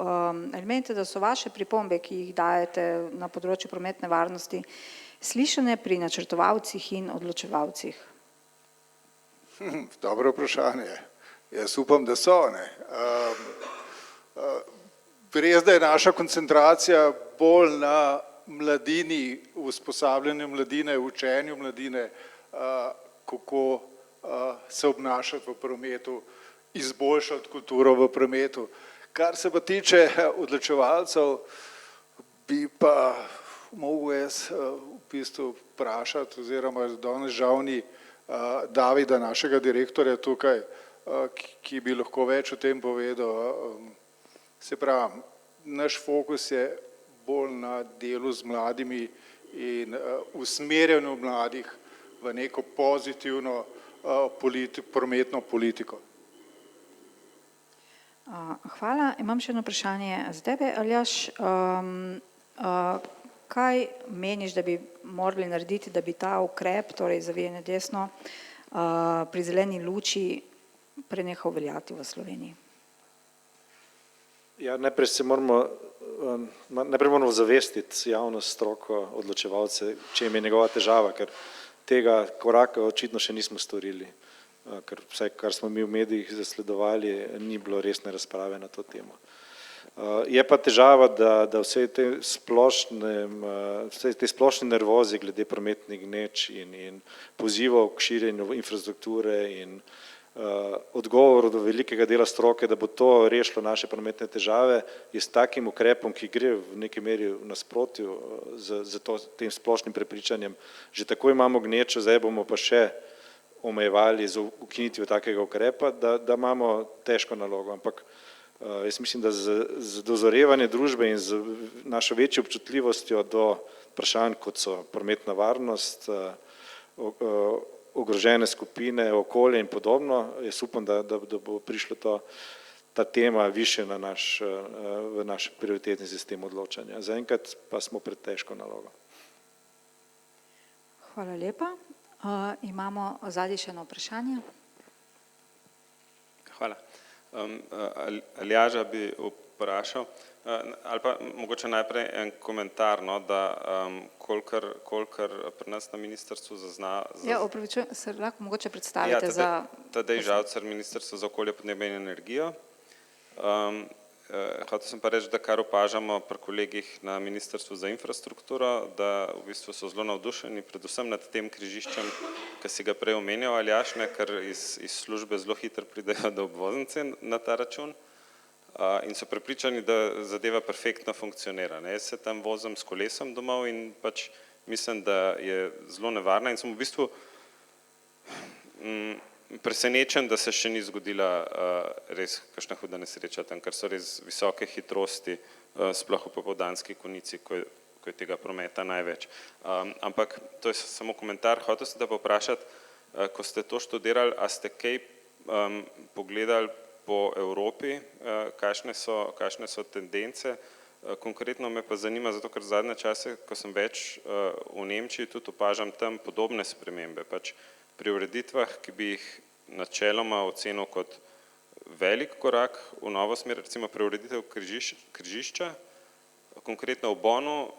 ali menite, da so vaše pripombe, ki jih dajete na področju prometne varnosti, slišane pri načrtovalcih in odločevalcih? Dobro vprašanje. Jaz upam, da so, ne. Res, da je naša koncentracija bolj na mladini, usposabljanju mladine, učenju mladine, kako se obnašati v prometu, izboljšati kulturo v prometu. Kar se pa tiče odločevalcev, bi pa mogel jaz v bistvu vprašati, oziroma danes žal ni Davida, našega direktorja tukaj, ki bi lahko več o tem povedal. Se pravi, naš fokus je bolj na delu z mladimi in usmerjanju mladih v neko pozitivno prometno politiko. Hvala. Imam še eno vprašanje za tebe, Aljaž. Kaj meniš, da bi morali narediti, da bi ta ukrep, torej zavijanje desno, pri zeleni luči prenehal veljati v Sloveniji? Ja, najprej moramo zavestiti javnost, stroko, odločevalce, čem je njegova težava, ker tega koraka očitno še nismo storili, ker vsaj kar smo mi v medijih zasledovali, ni bilo resne razprave na to temo. Je pa težava, da vse te splošne nervoze glede prometnih gneč in pozivov k širjenju infrastrukture in odgovor do velikega dela stroke, da bo to rešilo naše prometne težave, je s takim ukrepom, ki gre v neki meri v nasprotju z tem splošnim prepričanjem. Že tako imamo gnečo, zdaj bomo pa še omejevali z ukinitvijo takega ukrepa, da imamo težko nalogo. Ampak jaz mislim, da z dozorevanje družbe in z našo večjo občutljivostjo do vprašanj, kot so prometna varnost, ogrožene skupine, okolje in podobno, jaz upam, da bo prišlo ta tema više v naš prioritetni sistem odločanja. Zaenkrat pa smo pred težko nalogo. Hvala lepa. Imamo zadnje še eno vprašanje. Hvala. Aljaža bi vprašal, ali pa mogoče najprej en komentar, da kolikor pri nas na ministrstvu zazna... Ja, opravičujem, se lahko mogoče predstavite za... Tadej Žavcer, Ministrstvo za okolje, podnebje in energijo. Hotel sem pa reči, da kar opažamo pri kolegih na Ministrstvu za infrastrukturo, da v bistvu so zelo navdušeni, predvsem nad tem križiščem, ki si ga prej omenjal, Aljaž, ker iz službe zelo hitro pridejo do obvoznice na ta račun in so prepričani, da zadeva perfektno funkcionira. Jaz se tam vozim s kolesom domov in pač mislim, da je zelo nevarna in sem v bistvu presenečen, da se še ni zgodila res kakšna huda nesreča tam, ker so res visoke hitrosti, sploh v popoldanski konici, ko je tega prometa največ. Ampak to je samo komentar. Hotel sem da pa vprašati, ko ste to študirali, a ste kaj pogledali po Evropi, kakšne so tendence. Konkretno me pa zanima, zato ker zadnje čase, ko sem več v Nemčiji, tudi opažam tam podobne spremembe. Pač pri ureditvah, ki bi jih načeloma ocenil kot velik korak v novo smer, recimo preureditev križišča, konkretno v Bonu,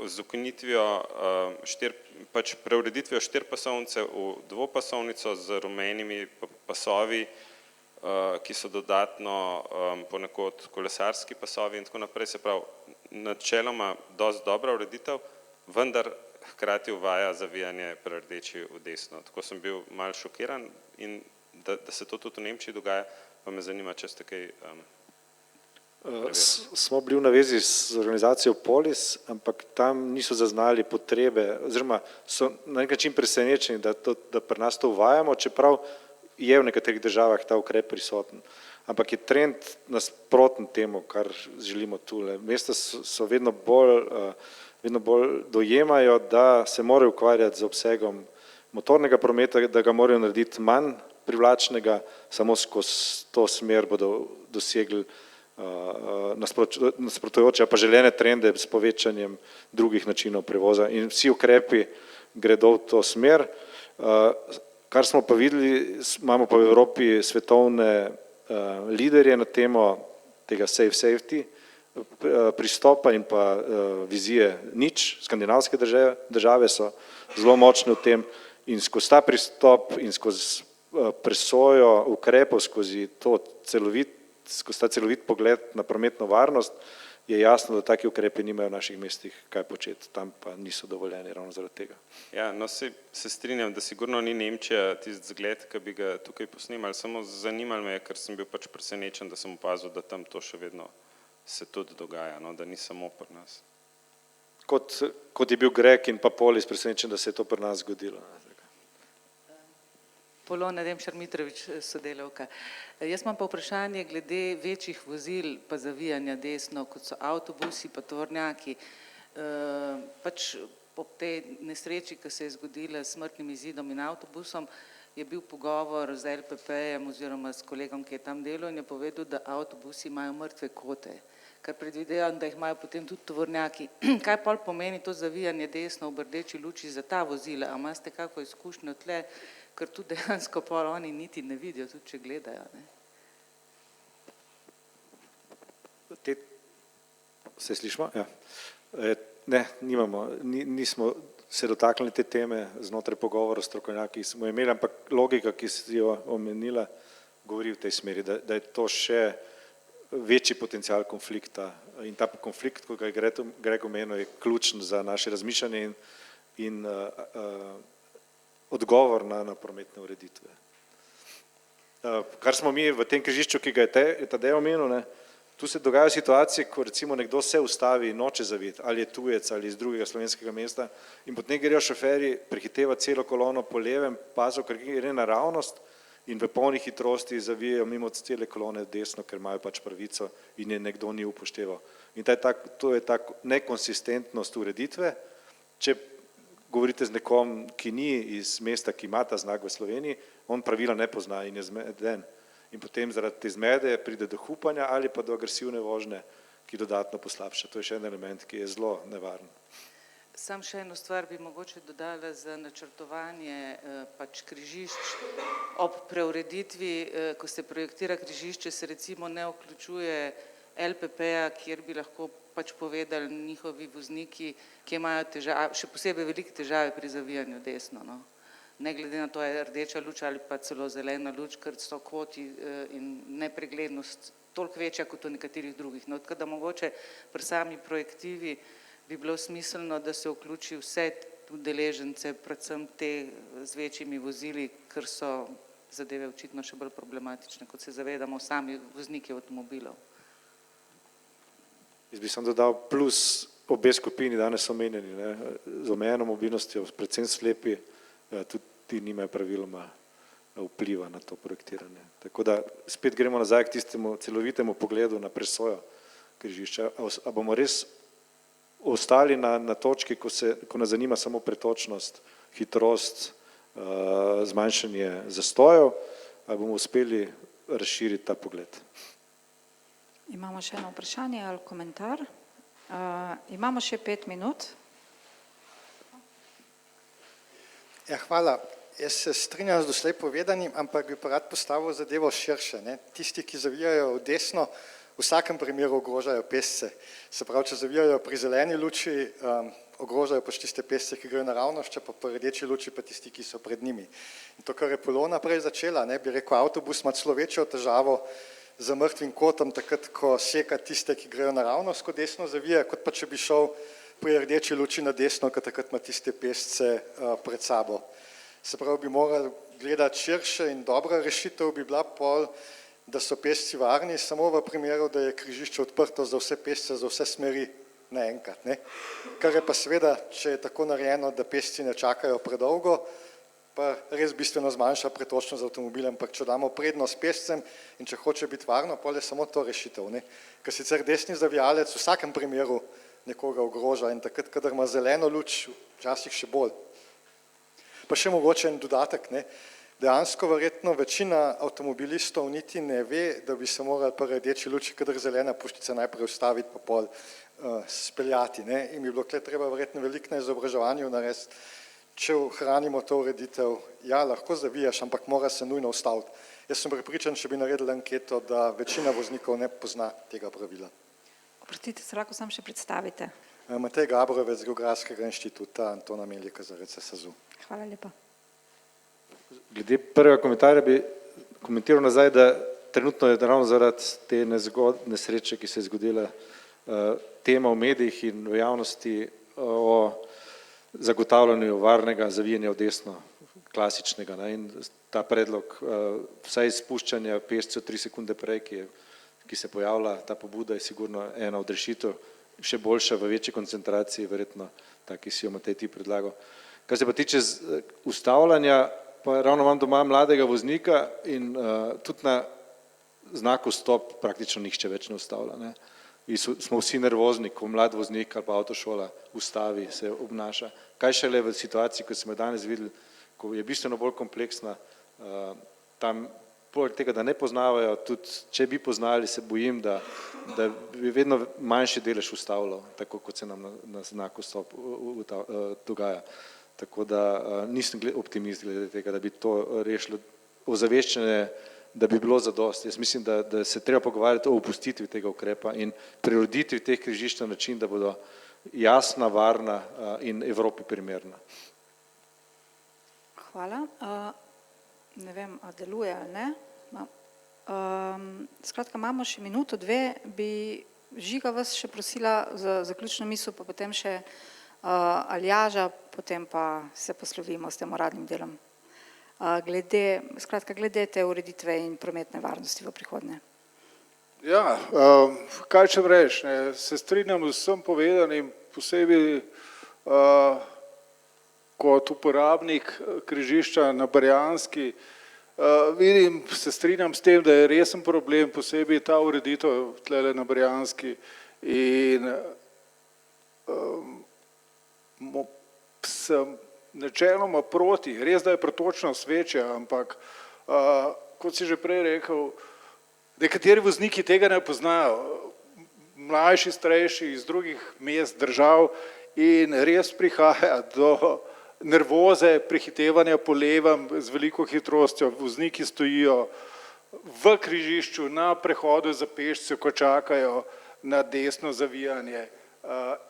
z ukinitvijo preureditvijo štiripasovnice v dvopasovnico z rumenimi pasovi, ki so dodatno ponekod kolesarski pasovi in tako naprej. Se pravi, načeloma dosti dobra ureditev, vendar hkrati uvaja zavijanje pri rdeči v desno. Tako sem bil malo šokiran in da se to tudi v Nemčiji dogaja, pa me zanima, če ste kaj Smo bili v navezi z organizacijo Polis, ampak tam niso zaznali potrebe, oziroma so na nek način presenečeni, da pri nas to uvajamo, čeprav je v nekaterih državah ta ukrep prisoten. Ampak je trend nasproten temu, kar želimo tule. Mesta so vedno bolj dojemajo, da se morajo ukvarjati z obsegom motornega prometa, da ga morajo narediti manj privlačnega, samo skozi to smer bodo dosegli nasprotujoče pa želene trende s povečanjem drugih načinov prevoza in vsi ukrepi gredo v to smer. Kar smo pa videli, imamo pa v Evropi svetovne liderje na temo tega safe safety pristopa in pa vizije nič. Skandinavske države so zelo močne v tem in skozi ta pristop in skozi presojo ukrepov, skozi ta celovit pogled na prometno varnost, je jasno, da taki ukrepi nimajo v naših mestih kaj početi, tam pa niso dovoljeni ravno zaradi tega. Ja, no se strinjam, da sigurno ni Nemčija tisti zgled, ki bi ga tukaj posnemali, samo zanimalo me je, ker sem bil pač presenečen, da sem opazil, da tam to še vedno se tudi dogaja, no, da ni samo pri nas. Kot je bil Grek in pa Polis presenečen, da se je to pri nas zgodilo. Polona Demšar-Mitrović, sodelavka. Jaz imam pa vprašanje glede večjih vozil pa zavijanja desno, kot so avtobusi pa tovornjaki. Pač po tej nesreči, ki se je zgodila s smrtnim izidom in avtobusom, je bil pogovor z LPP-jem oziroma s kolegom, ki je tam delal in je povedal, da avtobusi imajo mrtve kote, kar predvidevam, da jih imajo potem tudi tovornjaki. Kaj pol pomeni to zavijanje desno v rdeči luči za ta vozila? A imate kako izkušnjo tle, ker tudi dejansko pol oni niti ne vidijo, tudi če gledajo, ne? Se slišimo? Ja. Ne, nismo se dotaknili te teme znotraj pogovora s strokovnjaki, ki smo imeli, ampak logika, ki si jo omenila, govori v tej smeri, da je to še večji potencial konflikta in ta konflikt, ko ga je Greg omenil, je ključen za naše razmišljanje in odgovor na prometne ureditve. Kar smo mi v tem križišču, ki ga je Tadej omenil, tu se dogajajo situacije, ko recimo nekdo se ustavi in noče zaviti, ali je tujec ali iz drugega slovenskega mesta in potem grejo šoferji prehitevati celo kolono po levem pasu, ker gre naravnost in v polni hitrosti zavijajo mimo cele kolone desno, ker imajo pač pravico in je nekdo ni upošteval. In to je ta nekonsistentnost ureditve. Če govorite z nekom, ki ni iz mesta, ki ima ta znak v Sloveniji, on pravila ne pozna in je zmeden. In potem zaradi te zmede pride do hupanja ali pa do agresivne vožnje, ki dodatno poslabša. To je še en element, ki je zelo nevaren. Sam še eno stvar bi mogoče dodala za načrtovanje pač križišč. Ob preureditvi, ko se projektira križišče, se recimo ne vključuje LPP-ja, kjer bi lahko pač povedali njihovi vozniki, ki imajo težave, še posebej velike težave pri zavijanju desno, no. Ne glede na to, je rdeča luč ali pa celo zelena luč, ker so koti in nepreglednost toliko večja kot v nekaterih drugih. No, tako da mogoče pri sami projektivi bi bilo smiselno, da se vključi vse udeležence, predvsem te z večjimi vozili, ker so zadeve očitno še bolj problematične, kot se zavedamo sami vozniki avtomobilov. Jaz bi sem dodal plus obe skupini danes omenjeni, z omejeno mobilnostjo, predvsem slepi, tudi ti nimajo praviloma vpliva na to projektiranje. Tako da spet gremo nazaj k tistemu celovitemu pogledu na presojo križišča. A bomo res ostali na točki, ko nas zanima samo pretočnost, hitrost, zmanjšanje zastojev, ali bomo uspeli razširiti ta pogled? Imamo še eno vprašanje ali komentar. Imamo še 5 minut. Ja, hvala. Jaz se strinjam z doslej povedanim, ampak bi pa rad postavil zadevo širše. Tisti, ki zavijajo v desno, v vsakem primeru ogrožajo pešce. Se pravi, če zavijajo pri zeleni luči, ogrožajo pač tiste pešce, ki grejo naravnost, če pa po rdeči luči pa tisti, ki so pred njimi. In to, kar je Polona prej začela, bi rekel, avtobus ima celo večjo težavo z mrtvim kotom, takrat, ko seka tiste, ki grejo naravnost, ko desno zavija, kot pa če bi šel pri rdeči luči na desno, ko takrat ima tiste pešce pred sabo. Se pravi, bi morali gledati širše in dobra rešitev bi bila pol, da so pešci varni samo v primeru, da je križišče odprto za vse pešce, za vse smeri naenkrat. Kar je pa seveda, če je tako narejeno, da pešci ne čakajo predolgo, pa res bistveno zmanjša pretočnost z avtomobilem, ampak če damo prednost pešcem in če hoče biti varno, pol je samo to rešitev. Ker sicer desni zavijalec v vsakem primeru nekoga ogroža in takrat, kadar ima zeleno luč, včasih še bolj. Pa še mogoče en dodatek, dejansko verjetno večina avtomobilistov niti ne ve, da bi se morali pri rdeči luči, kadar zelena puščica najprej ustaviti, pa pol speljati. In bi bilo treba verjetno veliko na izobraževanju narediti, če ohranimo to ureditev, ja, lahko zavijaš, ampak mora se nujno ustaviti. Jaz sem prepričan, če bi naredili anketo, da večina voznikov ne pozna tega pravila. Oprostite, se lahko sam še predstavite. Matej Gabrovec z Geografskega inštituta Antona Melika za RCSZU. Hvala lepa. Glede prvega komentarja bi komentiral nazaj, da trenutno je ravno zaradi te nesreče, ki se je zgodila, tema v medijih in v javnosti o zagotavljanju varnega zavijanja v desno, klasičnega. In ta predlog vsaj spuščanja pešcev 3 sekunde prej, ki se pojavlja, ta pobuda je sigurno ena od rešitev, še boljša v večji koncentraciji, verjetno ta, ki si jo Matej ti predlagal. Kar se pa tiče ustavljanja, pa ravno imam doma mladega voznika in tudi na znaku stop praktično nihče več ne ustavlja. Smo vsi nervozni, ko mlad voznik ali pa avtošola ustavi, se obnaša. Kaj šele v situaciji, ko smo jo danes videli, ko je bistveno bolj kompleksna, tam poleg tega, da ne poznavajo, tudi če bi poznali, se bojim, da bi vedno manjši delež ustavljal, tako kot se nam na znaku stop dogaja. Tako da nisem optimist glede tega, da bi to rešilo ozaveščanje, da bi bilo zadosti. Jaz mislim, da se treba pogovarjati o opustitvi tega ukrepa in prireditvi teh križišč na način, da bodo jasna, varna in Evropi primerna. Hvala. Ne vem, a deluje ali ne. Skratka, imamo še minuto, dve, bi Žiga vas še prosila za zaključno misel, pa potem še Aljaža, potem pa se poslovimo s tem uradnim delom. Glede te ureditve in prometne varnosti v prihodnje. Ja, kaj če reš, se strinjam z vsem povedanim, posebej kot uporabnik križišča na Barjanski, vidim, se strinjam s tem, da je resen problem, posebej ta ureditev tlele na Barjanski in sem načeloma proti, res da je pretočnost večja, ampak kot si že prej rekel, nekateri vozniki tega ne poznajo, mlajši, starejši iz drugih mest, držav in res prihaja do nervoze, prehitevanja po levem z veliko hitrostjo, vozniki stojijo v križišču na prehodu za pešce, ko čakajo na desno zavijanje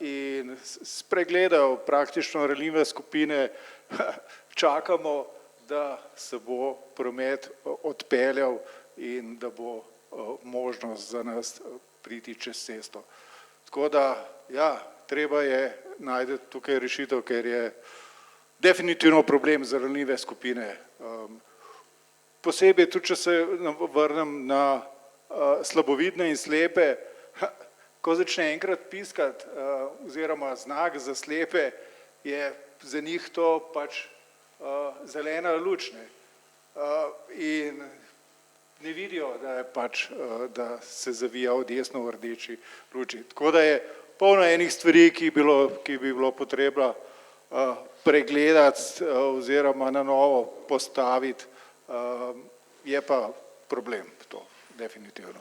in spregledajo praktično ranljive skupine, čakamo, da se bo promet odpeljal in da bo možnost za nas priti čez cesto. Tako da, ja, treba je najti tukaj rešitev, ker je definitivno problem za ranljive skupine. Posebej tudi, če se vrnem na slabovidne in slepe, ko začne enkrat piskati oziroma znak za slepe, je za njih to pač zelena luč. In ne vidijo, da je pač, da se zavija v desno v rdeči luči. Tako da je polno enih stvari, ki bi bilo potrebno pregledati oziroma na novo postaviti, je pa problem to, definitivno.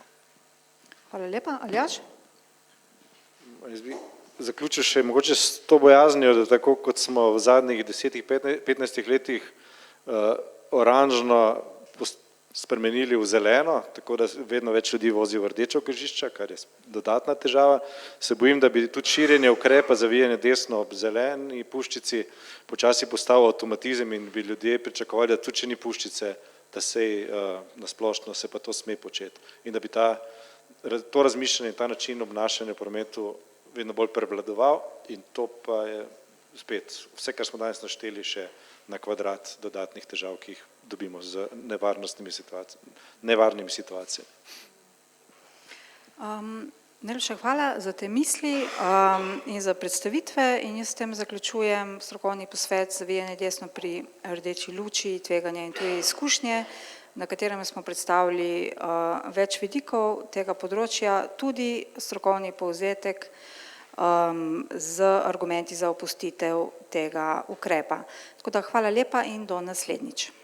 Hvala lepa. Aljaž? Jaz bi zaključil še mogoče s to bojaznijo, da tako kot smo v zadnjih 10-15 letih oranžno spremenili v zeleno, tako da vedno več ljudi vozi v rdečo križišče, kar je dodatna težava. Se bojim, da bi tudi širjenje ukrepa zavijanje desno ob zeleni puščici počasi postal avtomatizem in bi ljudje pričakovali, da tudi če ni puščice, da sej na splošno se pa to sme početi. In da bi to razmišljanje, ta način obnašanja v prometu vedno bolj prevladoval in to pa je spet vse, kar smo danes našteli, še na kvadrat dodatnih težav, ki jih dobimo z nevarnimi situacijami. Najlepša hvala za te misli in za predstavitve in jaz s tem zaključujem strokovni posvet zavijanje desno pri rdeči luči, tveganja in tuje izkušnje, na katerem smo predstavili več vidikov tega področja, tudi strokovni povzetek z argumenti za opustitev tega ukrepa. Tako da hvala lepa in do naslednjič.